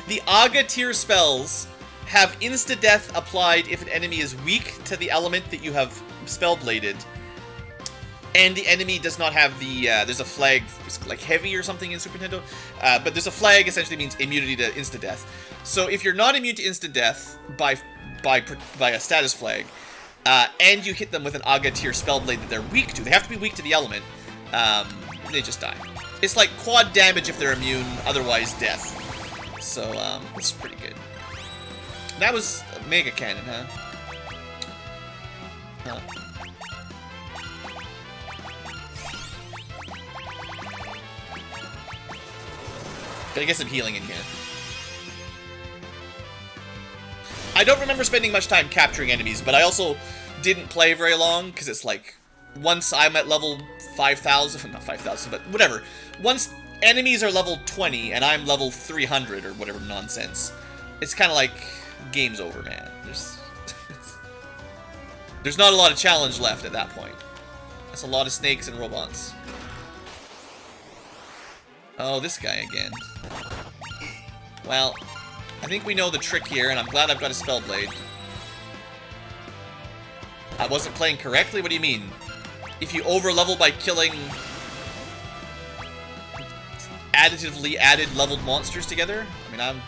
[SPEAKER 1] The Aga tier spells have insta-death applied if an enemy is weak to the element that you have spell-bladed. And the enemy does not have the, there's a flag, like heavy or something in Super Nintendo. But there's a flag, essentially means immunity to insta-death. So if you're not immune to insta-death by a status flag, and you hit them with an Aga tier spellblade that they're weak to, they have to be weak to the element, they just die. It's like quad damage if they're immune, otherwise death. So, it's pretty good. That was Mega Cannon, huh? Gotta get some healing in here. I don't remember spending much time capturing enemies, but I also didn't play very long, because it's like, once I'm at level 5,000, not 5,000, but whatever. Once enemies are level 20, and I'm level 300, or whatever nonsense, it's kind of like, game's over, man. There's not a lot of challenge left at that point. That's a lot of snakes and robots. Oh, this guy again. Well, I think we know the trick here, and I'm glad I've got a Spellblade. I wasn't playing correctly? What do you mean? If you over-level by killing additively added leveled monsters together? I mean,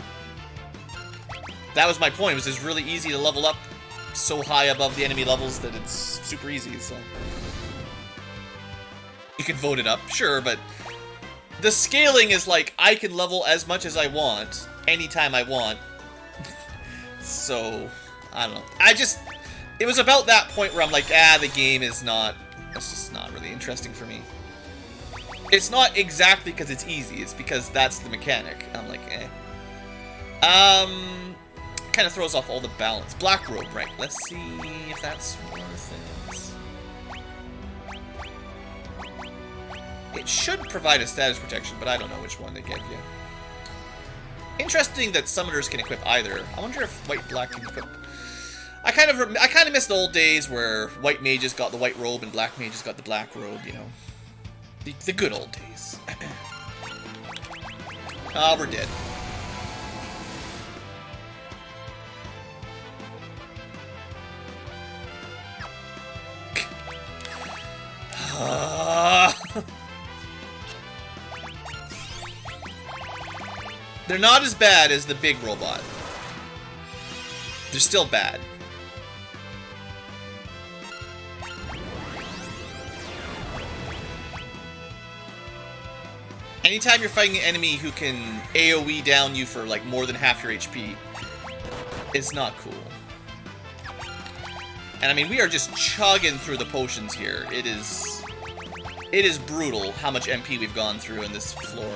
[SPEAKER 1] that was my point. It was just really easy to level up so high above the enemy levels that it's super easy, so... You can vote it up, sure, but... The scaling is like, I can level as much as I want, anytime I want. So, I don't know. It was about that point where I'm like, the game is not... It's just not really interesting for me. It's not exactly because it's easy, it's because that's the mechanic. I'm like, kind of throws off all the balance. Black Robe, right. Let's see if that's worth it. It should provide a status protection, but I don't know which one they give you. Interesting that summoners can equip either. I wonder if white-black can equip... I kind of miss the old days where white mages got the white robe and black mages got the black robe, you know. The good old days. Ah, we're dead. They're not as bad as the big robot. They're still bad. Anytime you're fighting an enemy who can AoE down you for like more than half your HP, it's not cool. And I mean, we are just chugging through the potions here. It is brutal how much MP we've gone through in this floor.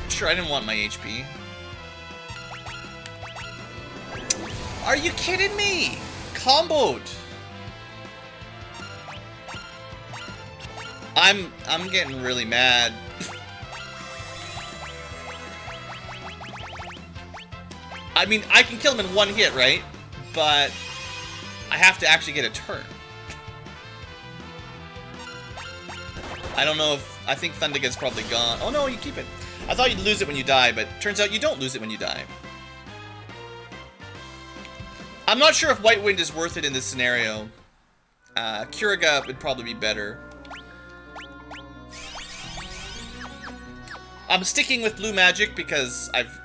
[SPEAKER 1] Sure, I didn't want my HP. Are you kidding me? Comboed. I'm getting really mad. I mean, I can kill him in one hit, right? But I have to actually get a turn. I don't know if... I think Thunderget's probably gone. Oh no, you keep it. I thought you'd lose it when you die, but turns out you don't lose it when you die. I'm not sure if White Wind is worth it in this scenario. Kiriga would probably be better. I'm sticking with Blue Magic because I've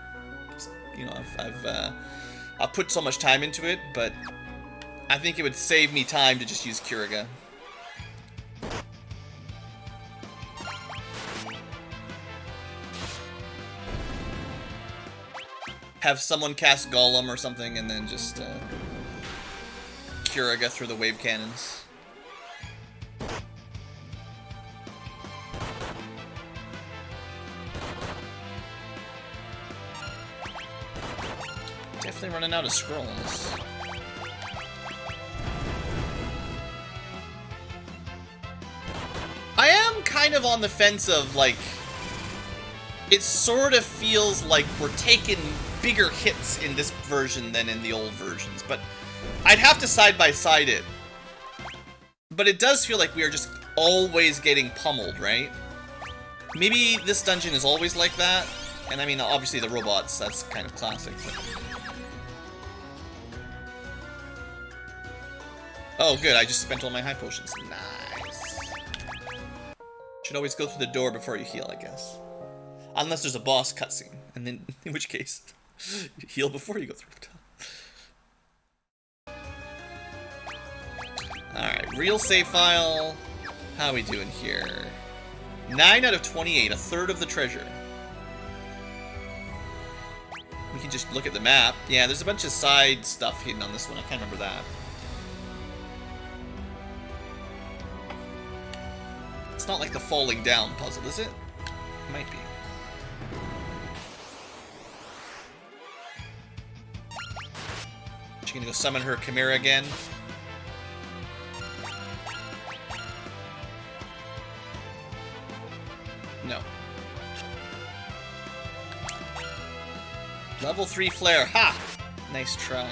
[SPEAKER 1] put so much time into it, but I think it would save me time to just use Kiriga. Have someone cast Golem or something, and then just Kiriga through the wave cannons. Definitely running out of scrolls. I am kind of on the fence of, like, it sort of feels like we're taking bigger hits in this version than in the old versions, but I'd have to side-by-side it. But it does feel like we are just always getting pummeled, right? Maybe this dungeon is always like that, and I mean, obviously the robots, that's kind of classic, but... Oh, good, I just spent all my high potions. Nice. Should always go through the door before you heal, I guess. Unless there's a boss cutscene, and then, in which case, you heal before you go through. Alright, real save file. How are we doing here? 9 out of 28, a third of the treasure. We can just look at the map. Yeah, there's a bunch of side stuff hidden on this one. I can't remember that. It's not like the falling down puzzle, is it? It might be. She's gonna go summon her Chimera again. No. Level 3 flare. Ha! Nice try.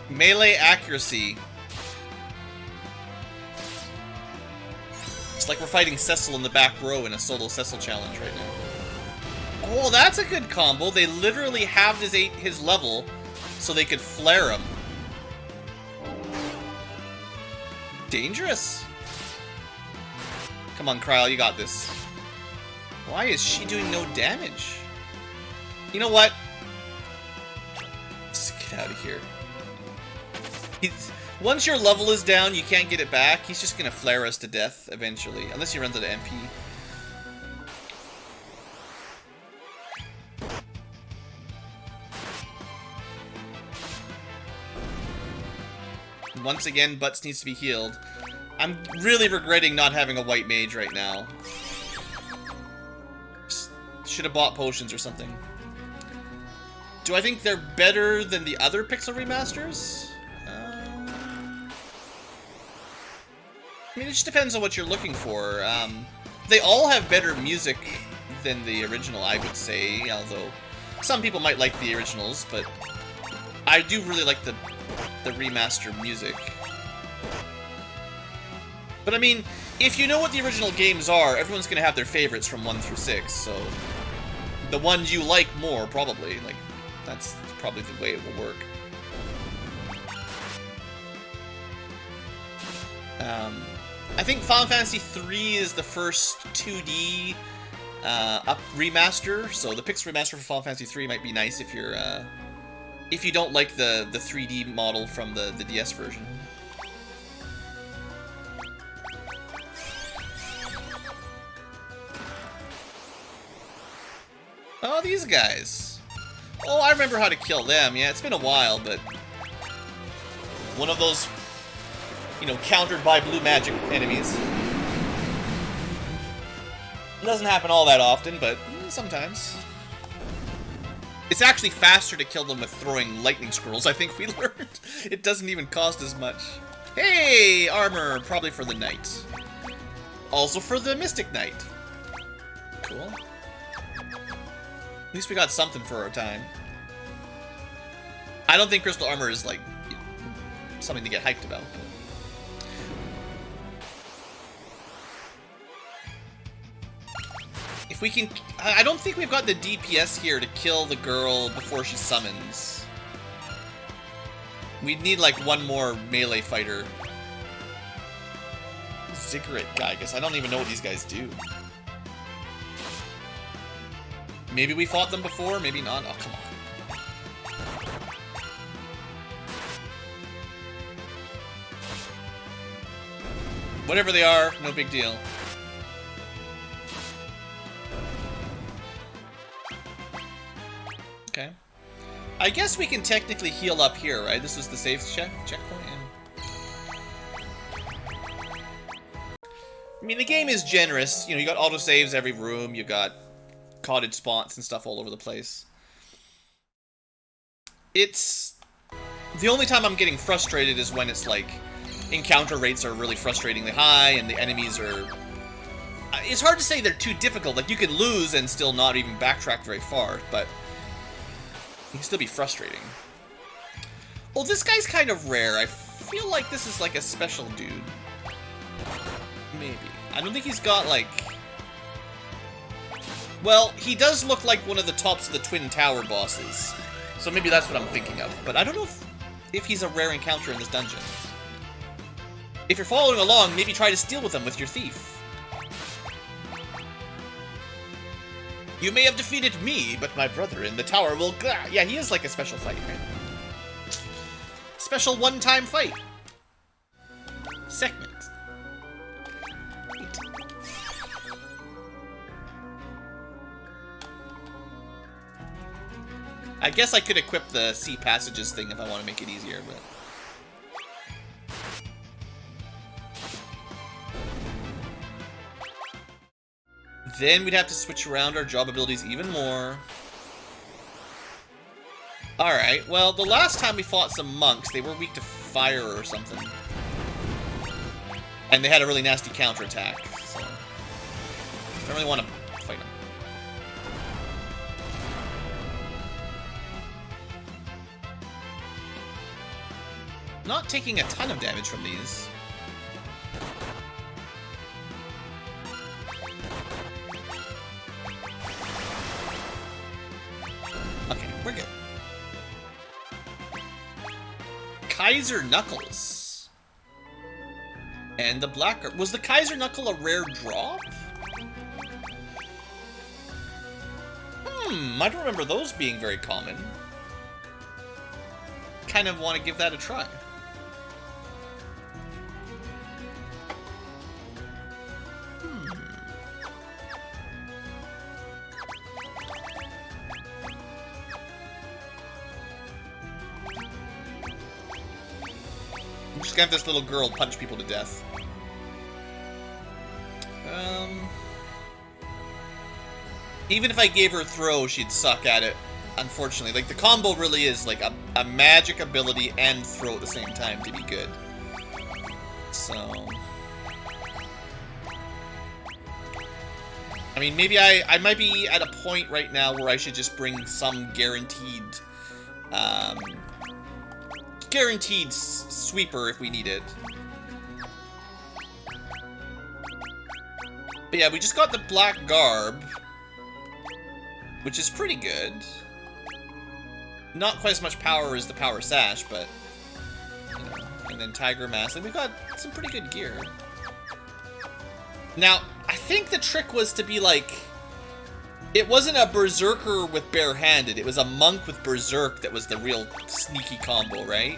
[SPEAKER 1] Melee accuracy. It's like we're fighting Cecil in the back row in a solo Cecil challenge right now. Oh, that's a good combo. They literally halved his level so they could flare him. Dangerous. Come on, Kryl, you got this. Why is she doing no damage? You know what? Let's get out of here. Once your level is down, you can't get it back. He's just gonna flare us to death eventually, unless he runs out of MP. Once again, Butts needs to be healed. I'm really regretting not having a white mage right now. Should have bought potions or something. Do I think they're better than the other Pixel Remasters? I mean, it just depends on what you're looking for. They all have better music than the original, I would say, although some people might like the originals, but I do really like the remaster music. But I mean, if you know what the original games are, everyone's going to have their favorites from 1 through 6, so the ones you like more, probably. Like, that's probably the way it will work. I think Final Fantasy III is the first 2D remaster, so the Pixel Remaster for Final Fantasy III might be nice if you're if you don't like the 3D model from the DS version. Oh, these guys. Oh, I remember how to kill them. Yeah, it's been a while, but one of those, you know, countered by blue magic enemies. It doesn't happen all that often, but sometimes. It's actually faster to kill them with throwing lightning squirrels, I think we learned. It doesn't even cost as much. Hey, armor, probably for the knight. Also for the Mystic Knight. Cool. At least we got something for our time. I don't think crystal armor is, like, something to get hyped about. If we can... I don't think we've got the DPS here to kill the girl before she summons. We'd need, like, one more melee fighter. Ziggurat guy, I guess. I don't even know what these guys do. Maybe we fought them before, maybe not. Oh, come on. Whatever they are, no big deal. Okay. I guess we can technically heal up here, right? This was the save checkpoint. Yeah. I mean, the game is generous. You know, you got autosaves every room. You got cottage spots and stuff all over the place. It's... The only time I'm getting frustrated is when it's like encounter rates are really frustratingly high and the enemies are... It's hard to say they're too difficult. Like, you can lose and still not even backtrack very far, but it can still be frustrating. Well, this guy's kind of rare. I feel like this is like a special dude. Maybe. I don't think he's got, like... Well, he does look like one of the tops of the Twin Tower bosses. So maybe that's what I'm thinking of. But I don't know if he's a rare encounter in this dungeon. If you're following along, maybe try to steal with him with your thief. You may have defeated me, but my brother in the tower will... Yeah, he is like a special fight, right? Special one-time fight. Segment. I guess I could equip the sea passages thing if I want to make it easier, but... Then we'd have to switch around our job abilities even more. Alright, well, the last time we fought some monks, they were weak to fire or something. And they had a really nasty counterattack, so... I don't really want to fight them. Not taking a ton of damage from these. Okay, we're good. Kaiser Knuckles. And the black... Was the Kaiser Knuckle a rare drop? I don't remember those being very common. Kind of want to give that a try. I'm just gonna have this little girl punch people to death. Even if I gave her a throw, she'd suck at it, unfortunately. Like, the combo really is like a magic ability and throw at the same time to be good. So... I mean, maybe I might be at a point right now where I should just bring some guaranteed sweeper if we need it. But yeah, we just got the black garb, which is pretty good. Not quite as much power as the power sash, but you know. And then tiger mask. Like, we've got some pretty good gear. Now, I think the trick was to be like, it wasn't a berserker with barehanded, it was a monk with berserk that was the real sneaky combo, right?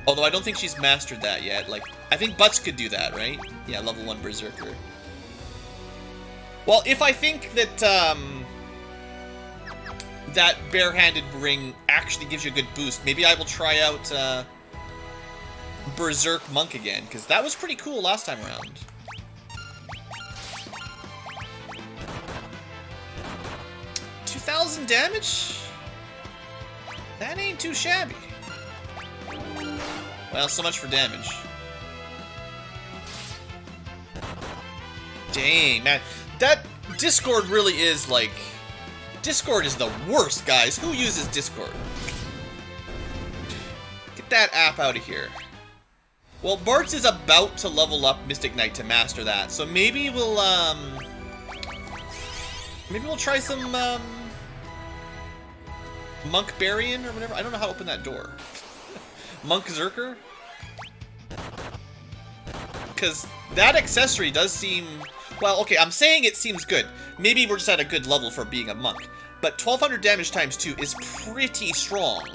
[SPEAKER 1] Although I don't think she's mastered that yet. Like, I think Butts could do that, right? Yeah, level 1 berserker. Well, if I think that that barehanded ring actually gives you a good boost, maybe I will try out Berserk Monk again, because that was pretty cool last time around. $2,000 damage? That ain't too shabby. Well, so much for damage. Dang, man. That Discord really is like... Discord is the worst, guys. Who uses Discord? Get that app out of here. Well, Bartz is about to level up Mystic Knight to master that, so maybe we'll try some, Monk Barian or whatever. I don't know how to open that door. Monk Zerker? Because that accessory does seem... Well, okay, I'm saying it seems good. Maybe we're just at a good level for being a monk. But 1200 damage times 2 is pretty strong.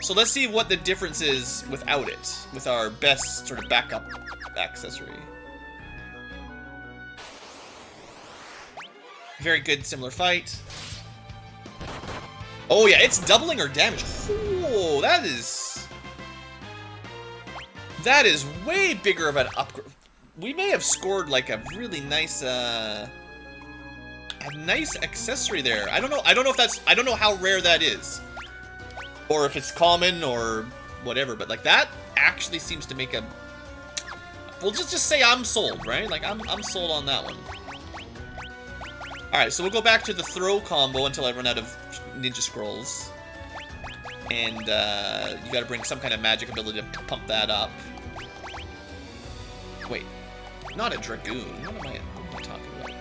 [SPEAKER 1] So let's see what the difference is without it, with our best sort of backup accessory. Very good, similar fight. Oh yeah, it's doubling our damage. Oh, that is way bigger of an upgrade. We may have scored like a really nice, a nice accessory there. I don't know if that's, I don't know how rare that is. Or if it's common or whatever, but like that actually seems to make a... We'll just say I'm sold, right? Like I'm sold on that one. Alright, so we'll go back to the throw combo until I run out of ninja scrolls. And you gotta bring some kind of magic ability to pump that up. Wait, not a Dragoon. What am I talking about?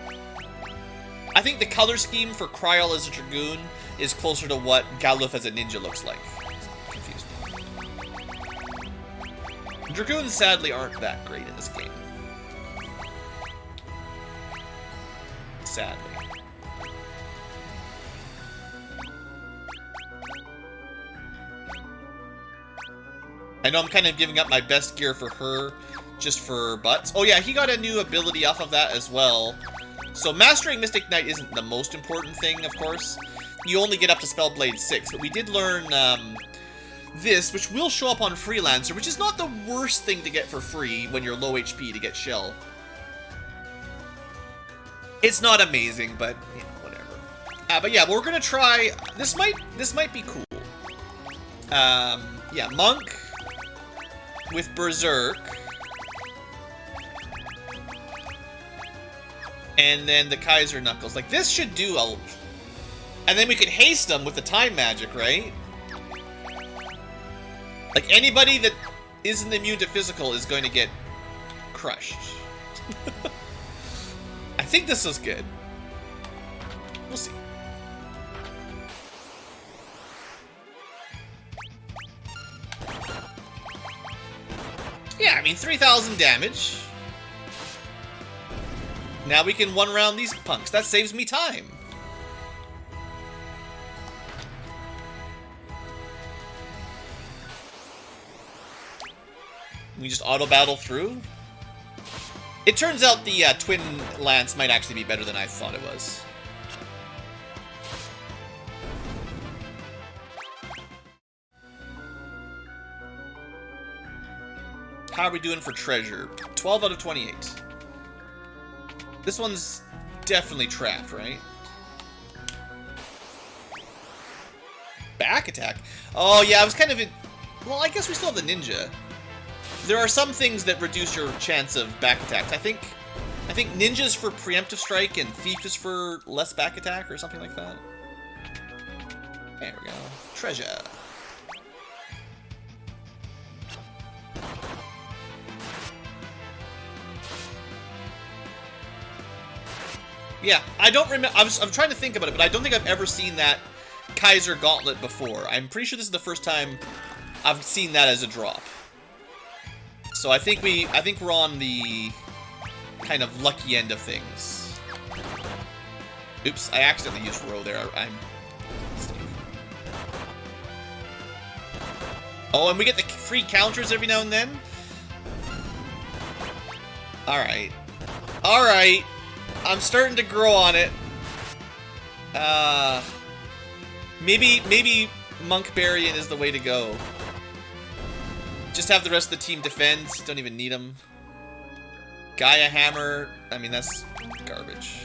[SPEAKER 1] I think the color scheme for Kryl as a Dragoon is closer to what Galuf as a ninja looks like. Confused. Dragoons sadly aren't that great in this game. Sadly. I know I'm kind of giving up my best gear for her, just for Butts. Oh yeah, he got a new ability off of that as well. So mastering Mystic Knight isn't the most important thing, of course. You only get up to Spellblade 6, but we did learn this, which will show up on Freelancer, which is not the worst thing to get for free when you're low HP to get Shell. It's not amazing, but you know, whatever. But yeah, we're gonna try. This might be cool. Yeah, Monk with Berserk, and then the Kaiser Knuckles. Like this should do a. And then we could haste them with the time magic, right? Like anybody that isn't immune to physical is going to get crushed. I think this was good. We'll see. Yeah, I mean 3,000 damage. Now we can one round these punks. That saves me time. We just auto-battle through? It turns out the Twin Lance might actually be better than I thought it was. How are we doing for treasure? 12 out of 28. This one's definitely trapped, right? Back attack? Oh yeah, I was kind of in... Well, I guess we still have the ninja. There are some things that reduce your chance of back attacks. I think I think Ninja's for preemptive strike and Thief is for less back attack or something like that. There we go. Treasure. Yeah, I don't remember. I'm trying to think about it, but I don't think I've ever seen that Kaiser Gauntlet before. I'm pretty sure this is the first time I've seen that as a drop. So I think we're on the kind of lucky end of things. Oops, I accidentally used row there. Oh, and we get the free counters every now and then? Alright. Alright. I'm starting to grow on it. Maybe Monk Barian is the way to go. Just have the rest of the team defend. Don't even need them. Gaia Hammer. I mean, that's garbage.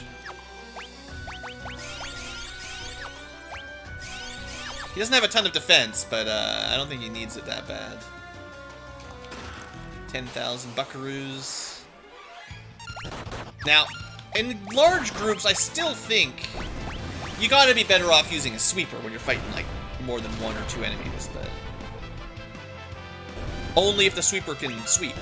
[SPEAKER 1] He doesn't have a ton of defense, but I don't think he needs it that bad. 10,000 buckaroos. Now, in large groups, I still think you gotta be better off using a sweeper when you're fighting, like, more than 1 or 2 enemies, but only if the sweeper can sweep.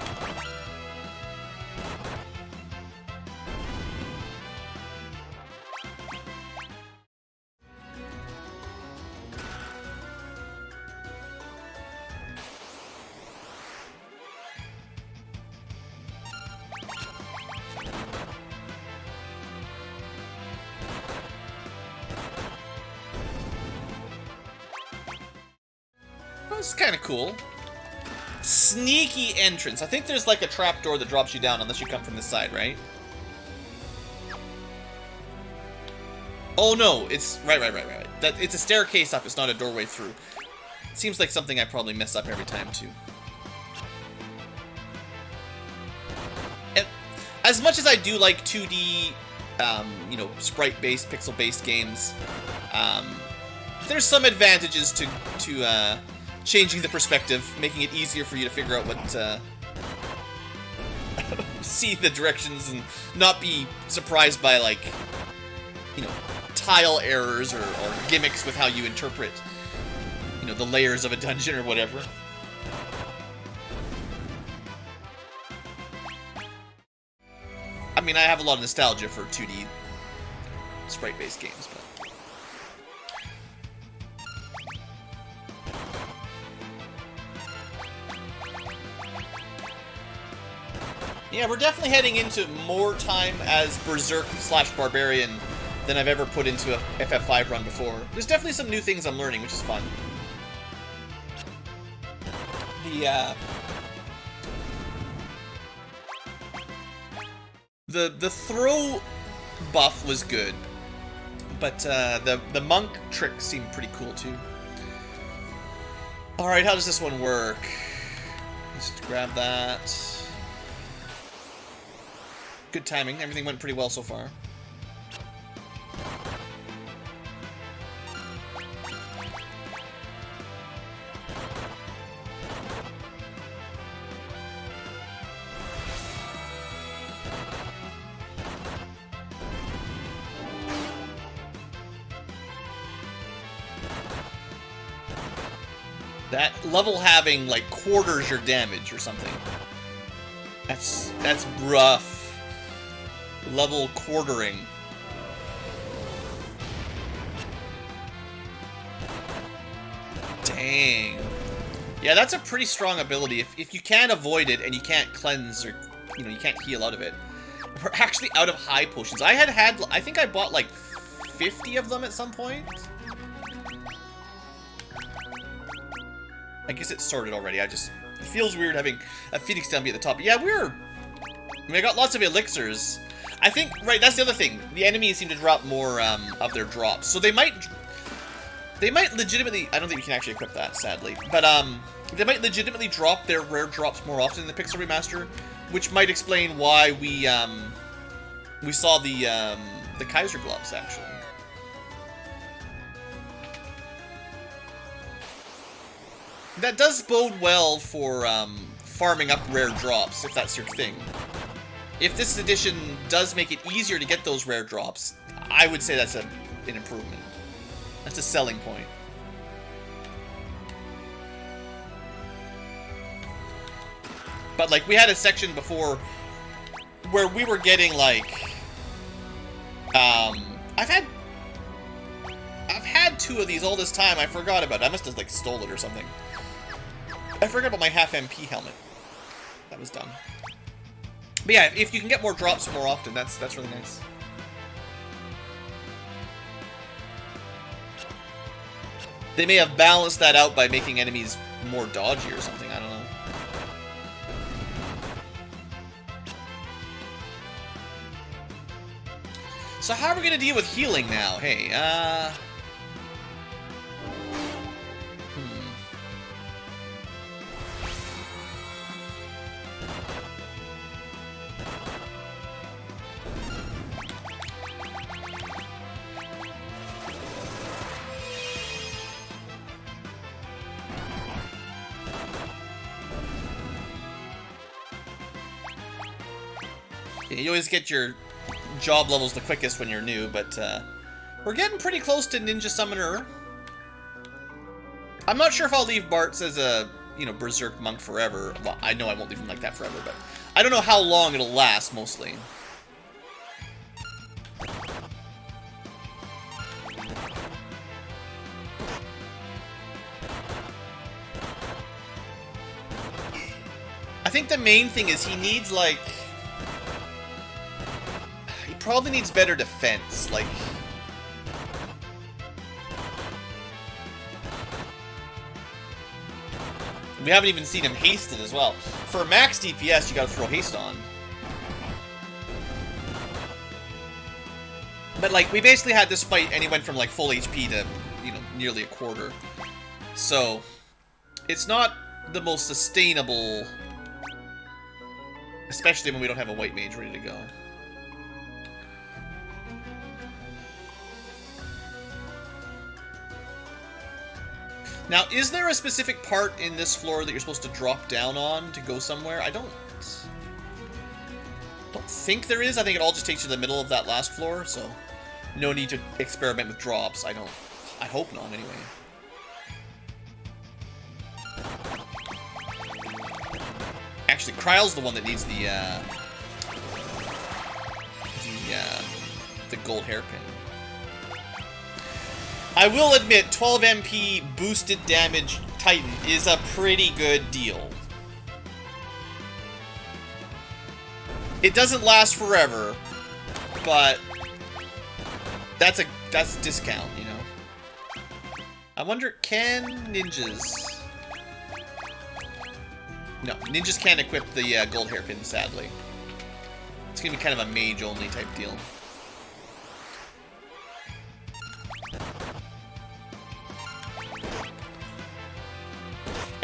[SPEAKER 1] This is kind of cool. Sneaky entrance. I think there's like a trapdoor that drops you down unless you come from this side, right? Oh no, it's right. That it's a staircase up. It's not a doorway through. It seems like something I probably mess up every time too. And as much as I do like 2D, you know, sprite-based, pixel-based games, there's some advantages to changing the perspective, making it easier for you to figure out what, see the directions and not be surprised by, like, you know, tile errors or gimmicks with how you interpret, you know, the layers of a dungeon or whatever. I mean, I have a lot of nostalgia for 2D sprite-based games, but yeah, we're definitely heading into more time as Berserk/Barbarian than I've ever put into a FF5 run before. There's definitely some new things I'm learning, which is fun. The throw buff was good, but the monk trick seemed pretty cool too. All right, how does this one work? Just grab that. Good timing. Everything went pretty well so far. That level having like quarters your damage or something. That's rough. Level quartering. Dang. Yeah, that's a pretty strong ability. If you can't avoid it and you can't cleanse or, you know, you can't heal out of it. We're actually out of high potions. I think I bought like 50 of them at some point. I guess it's sorted already. It feels weird having a Phoenix down be at the top. But yeah, I mean, I got lots of elixirs. I think, right, that's the other thing. The enemies seem to drop more of their drops. So they might legitimately, I don't think you can actually equip that, sadly. But they might legitimately drop their rare drops more often in the Pixel Remaster, which might explain why we saw the Kaiser gloves, actually. That does bode well for farming up rare drops, if that's your thing. if this edition does make it easier to get those rare drops, I would say that's an improvement. That's a selling point. But like, we had a section before where we were getting like, I've had 2 of these all this time. I forgot about it. I must have like stole it or something. I forgot about my half MP helmet. That was dumb. But yeah, if you can get more drops more often, that's really nice. They may have balanced that out by making enemies more dodgy or something. I don't know. So how are we gonna deal with healing now? Hey, you always get your job levels the quickest when you're new, but we're getting pretty close to Ninja Summoner. I'm not sure if I'll leave Bartz as a, you know, Berserk Monk forever. Well, I know I won't leave him like that forever, but I don't know how long it'll last, mostly. I think the main thing is he needs, like... He probably needs better defense, like... We haven't even seen him hasted as well. For max DPS, you gotta throw haste on. But, like, we basically had this fight and he went from, like, full HP to, you know, nearly a quarter. So, it's not the most sustainable... Especially when we don't have a white mage ready to go. Now, is there a specific part in this floor that you're supposed to drop down on to go somewhere? I don't think there is. I think it all just takes you to the middle of that last floor, so no need to experiment with drops. I hope not, anyway. Actually, Kryle's the one that needs the gold hairpin. I will admit, 12 MP boosted damage Titan is a pretty good deal. It doesn't last forever, but that's a discount, you know. I wonder, can ninjas... No, ninjas can't equip the gold hairpin, sadly. It's gonna be kind of a mage-only type deal.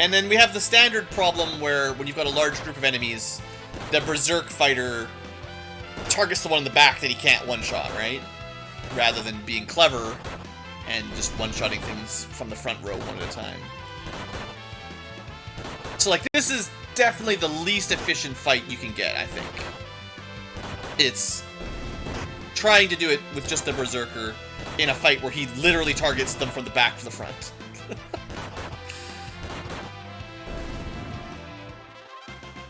[SPEAKER 1] And then we have the standard problem where when you've got a large group of enemies, the Berserk fighter targets the one in the back that he can't one-shot, right? Rather than being clever and just one-shotting things from the front row one at a time. So, like, this is definitely the least efficient fight you can get, I think. It's trying to do it with just the Berserker in a fight where he literally targets them from the back to the front.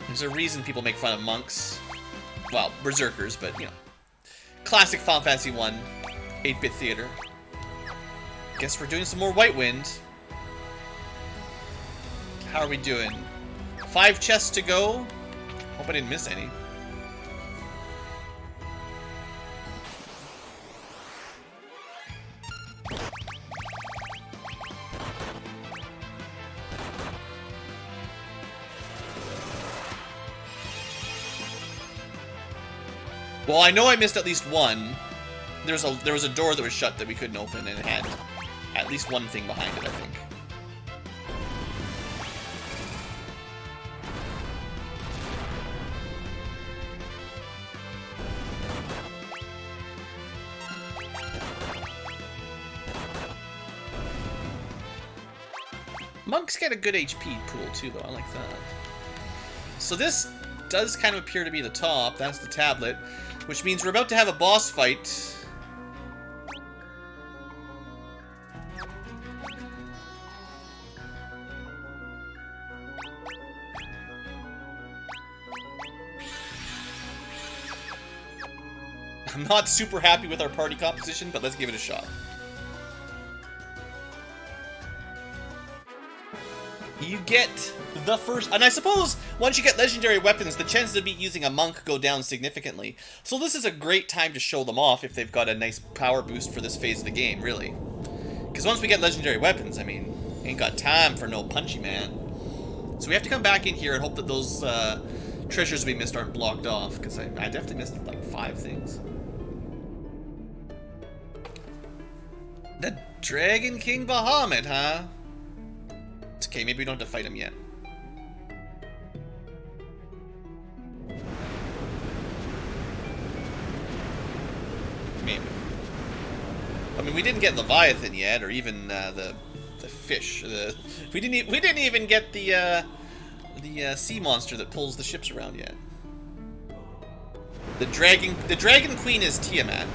[SPEAKER 1] There's a reason people make fun of monks. Well, Berserkers, but, you know. Classic Final Fantasy 1, 8-bit theater. Guess we're doing some more White Wind. How are we doing? 5 chests to go. Hope I didn't miss any. Well, I know I missed at least one. There was a door that was shut that we couldn't open, and it had at least one thing behind it, I think. Monks get a good HP pool too, though. I like that. So this does kind of appear to be the top. That's the tablet, which means we're about to have a boss fight. I'm not super happy with our party composition, but let's give it a shot. You get the first... And I suppose once you get legendary weapons, the chances of me using a monk go down significantly. So this is a great time to show them off if they've got a nice power boost for this phase of the game, really. Because once we get legendary weapons, I mean, ain't got time for no punchy man. So we have to come back in here and hope that those treasures we missed aren't blocked off. Because I definitely missed like 5 things. The Dragon King Bahamut, huh? It's okay, maybe we don't have to fight him yet. Maybe. I mean, we didn't get Leviathan yet, or even the fish. We didn't even get the sea monster that pulls the ships around yet. The Dragon Queen is Tiamat.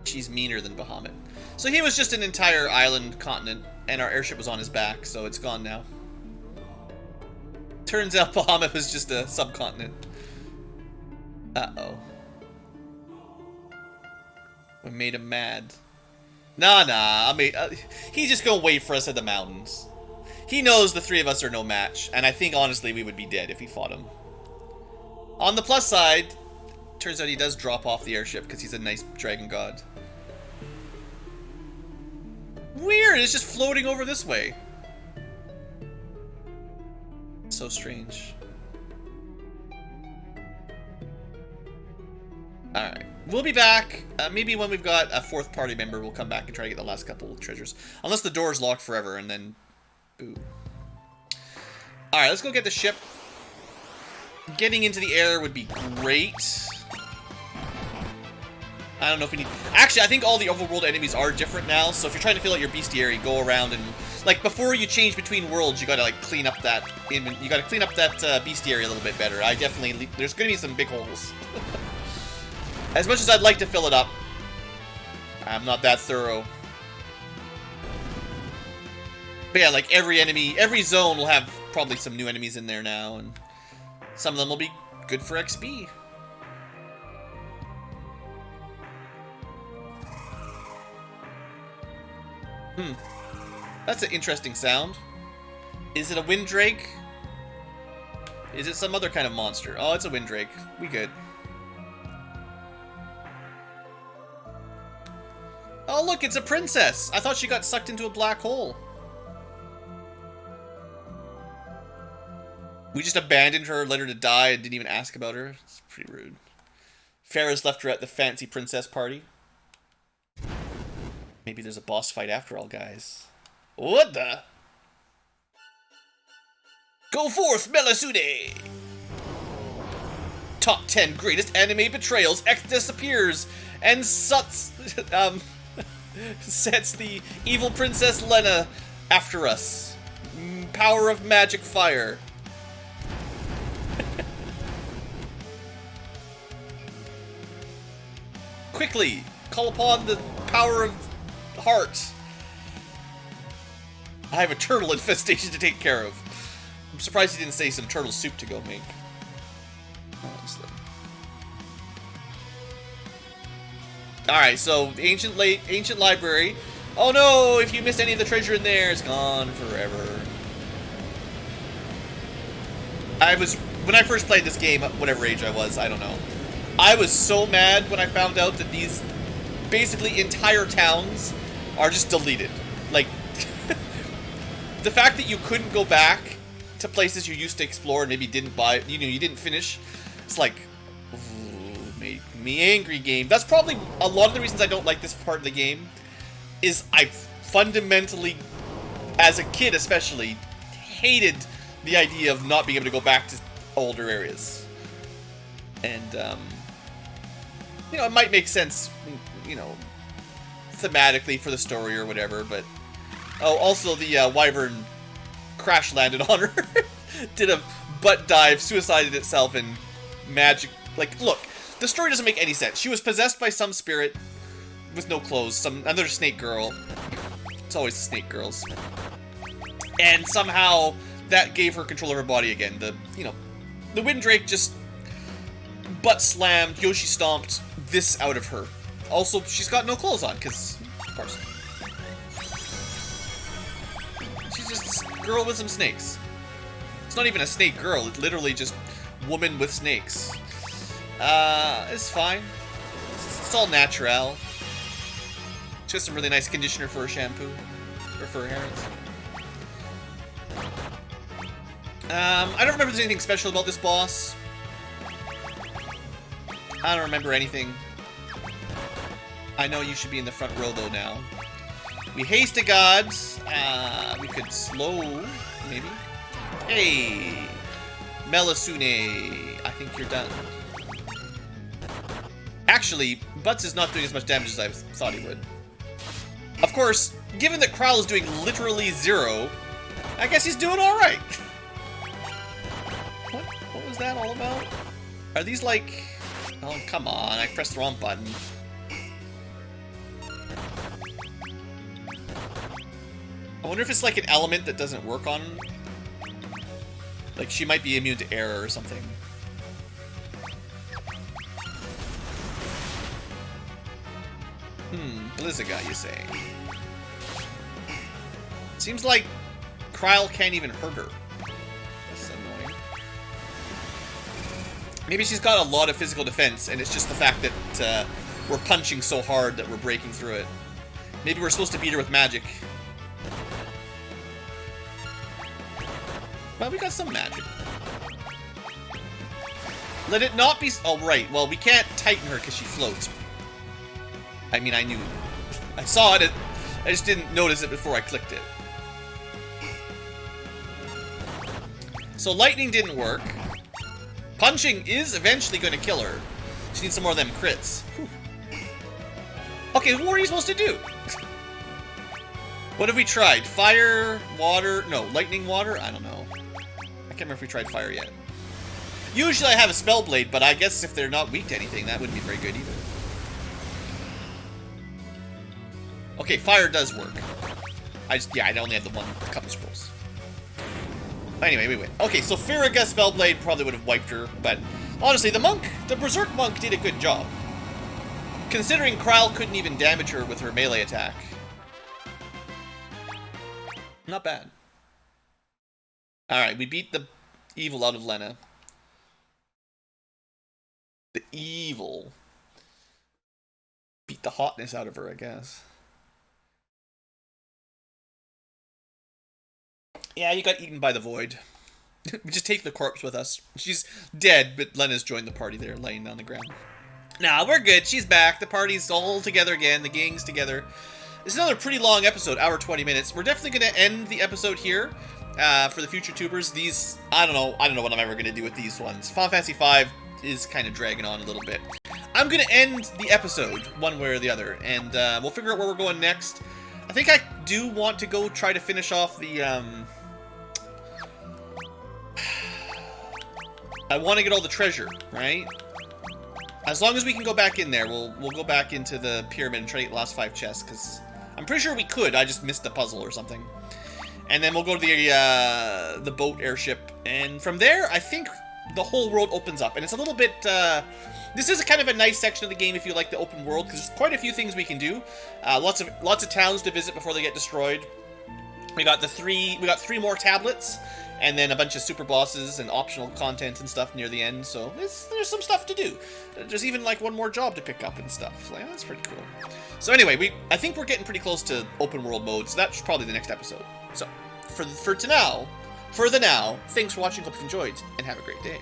[SPEAKER 1] She's meaner than Bahamut. So he was just an entire island continent, and our airship was on his back, so it's gone now. Turns out Bahamut was just a subcontinent. Uh-oh. We made him mad. Nah, I mean, he's just gonna wait for us at the mountains. He knows the 3 of us are no match, and I think, honestly, we would be dead if he fought him. On the plus side, turns out he does drop off the airship because he's a nice dragon god. Weird, it's just floating over this way. So strange. Alright, we'll be back. Maybe when we've got a 4th party member, we'll come back and try to get the last couple of treasures. Unless the door's locked forever, and then... Ooh. Alright, let's go get the ship. Getting into the air would be great. I don't know if we need... Actually, I think all the overworld enemies are different now, so if you're trying to fill out your bestiary, go around and... Like, before you change between worlds, you gotta, like, clean up that... You gotta clean up that bestiary a little bit better. I definitely... There's gonna be some big holes. As much as I'd like to fill it up, I'm not that thorough. But yeah, like, every zone will have probably some new enemies in there now, and some of them will be good for XP. That's an interesting sound. Is it a Windrake? Is it some other kind of monster? Oh, it's a Windrake. We good. Oh, look, it's a princess. I thought she got sucked into a black hole. We just abandoned her, let her to die, and didn't even ask about her. It's pretty rude. Farrah's left her at the fancy princess party. Maybe there's a boss fight after all, guys. What the? Go forth, Melisude! Top 10 greatest anime betrayals. X disappears and sets the evil Princess Lena after us. Power of magic fire. Quickly, call upon the power of heart. I have a turtle infestation to take care of. I'm surprised he didn't say some turtle soup to go make. Honestly. Alright, so the ancient library. Oh no, if you missed any of the treasure in there, it's gone forever. When I first played this game, whatever age I was, I don't know. I was so mad when I found out that these basically entire towns are just deleted. Like, the fact that you couldn't go back to places you used to explore and maybe didn't buy, you didn't finish, it's like, ooh, made me angry, game. That's probably a lot of the reasons I don't like this part of the game, is I fundamentally, as a kid especially, hated the idea of not being able to go back to older areas. And, it might make sense, thematically for the story or whatever, but Oh, also the wyvern crash landed on her. Did a butt dive, suicided itself, and magic. Like, look, the story doesn't make any sense. She was possessed by some spirit with no clothes, another snake girl. It's always the snake girls. And somehow that gave her control of her body again. The Windrake just butt slammed, Yoshi stomped this out of her. Also, she's got no clothes on, because, of course. She's just a girl with some snakes. It's not even a snake girl, it's literally just woman with snakes. It's fine. It's all natural. Just some really nice conditioner for her shampoo. Or for her hair. I don't remember if there's anything special about this boss. I don't remember anything. I know you should be in the front row though now. We haste the gods. We could slow, maybe. Hey! Melisune, I think you're done. Actually, Butts is not doing as much damage as I thought he would. Of course, given that Kral is doing literally 0, I guess he's doing alright. What was that all about? Are these like... Oh, come on, I pressed the wrong button. I wonder if it's like an element that doesn't work on... Like, she might be immune to air or something. Blizzaga, you say? Seems like Krile can't even hurt her. That's annoying. Maybe she's got a lot of physical defense, and it's just the fact that we're punching so hard that we're breaking through it. Maybe we're supposed to beat her with magic. Well, we got some magic. Let it not be... Oh, right. Well, we can't tighten her because she floats. I mean, I knew. I saw it. I just didn't notice it before I clicked it. So lightning didn't work. Punching is eventually going to kill her. She needs some more of them crits. Whew. Okay, what are you supposed to do? What have we tried? Fire, water... No, lightning, water? I don't know. I can't remember if we tried fire yet. Usually I have a spell blade, but I guess if they're not weak to anything, that wouldn't be very good either. Okay, fire does work. I only had the one couple scrolls. Anyway, we win. Okay, so Farraga Spellblade probably would have wiped her, but honestly, the Berserk Monk did a good job. Considering Krile couldn't even damage her with her melee attack. Not bad. Alright, we beat the evil out of Lena. The evil. Beat the hotness out of her, I guess. Yeah, you got eaten by the void. We just take the corpse with us. She's dead, but Lena's joined the party there, laying on the ground. Nah, we're good. She's back. The party's all together again. The gang's together. It's another pretty long episode, hour 20 minutes. We're definitely going to end the episode here for the future tubers. These, I don't know what I'm ever going to do with these ones. Final Fantasy V is kind of dragging on a little bit. I'm going to end the episode one way or the other, and we'll figure out where we're going next. I think I do want to go try to finish off the... I want to get all the treasure, right? As long as we can go back in there, we'll go back into the pyramid and try to get the last 5 chests, because I'm pretty sure we could. I just missed the puzzle or something. And then we'll go to the boat airship, and from there, I think the whole world opens up. And it's a little bit... this is kind of a nice section of the game if you like the open world, because there's quite a few things we can do. Lots of towns to visit before they get destroyed. We got 3 more tablets. And then a bunch of super bosses and optional content and stuff near the end. So there's some stuff to do. There's even like one more job to pick up and stuff. Like, that's pretty cool. So anyway, I think we're getting pretty close to open world mode. So that's probably the next episode. So for the now, thanks for watching. Hope you enjoyed and have a great day.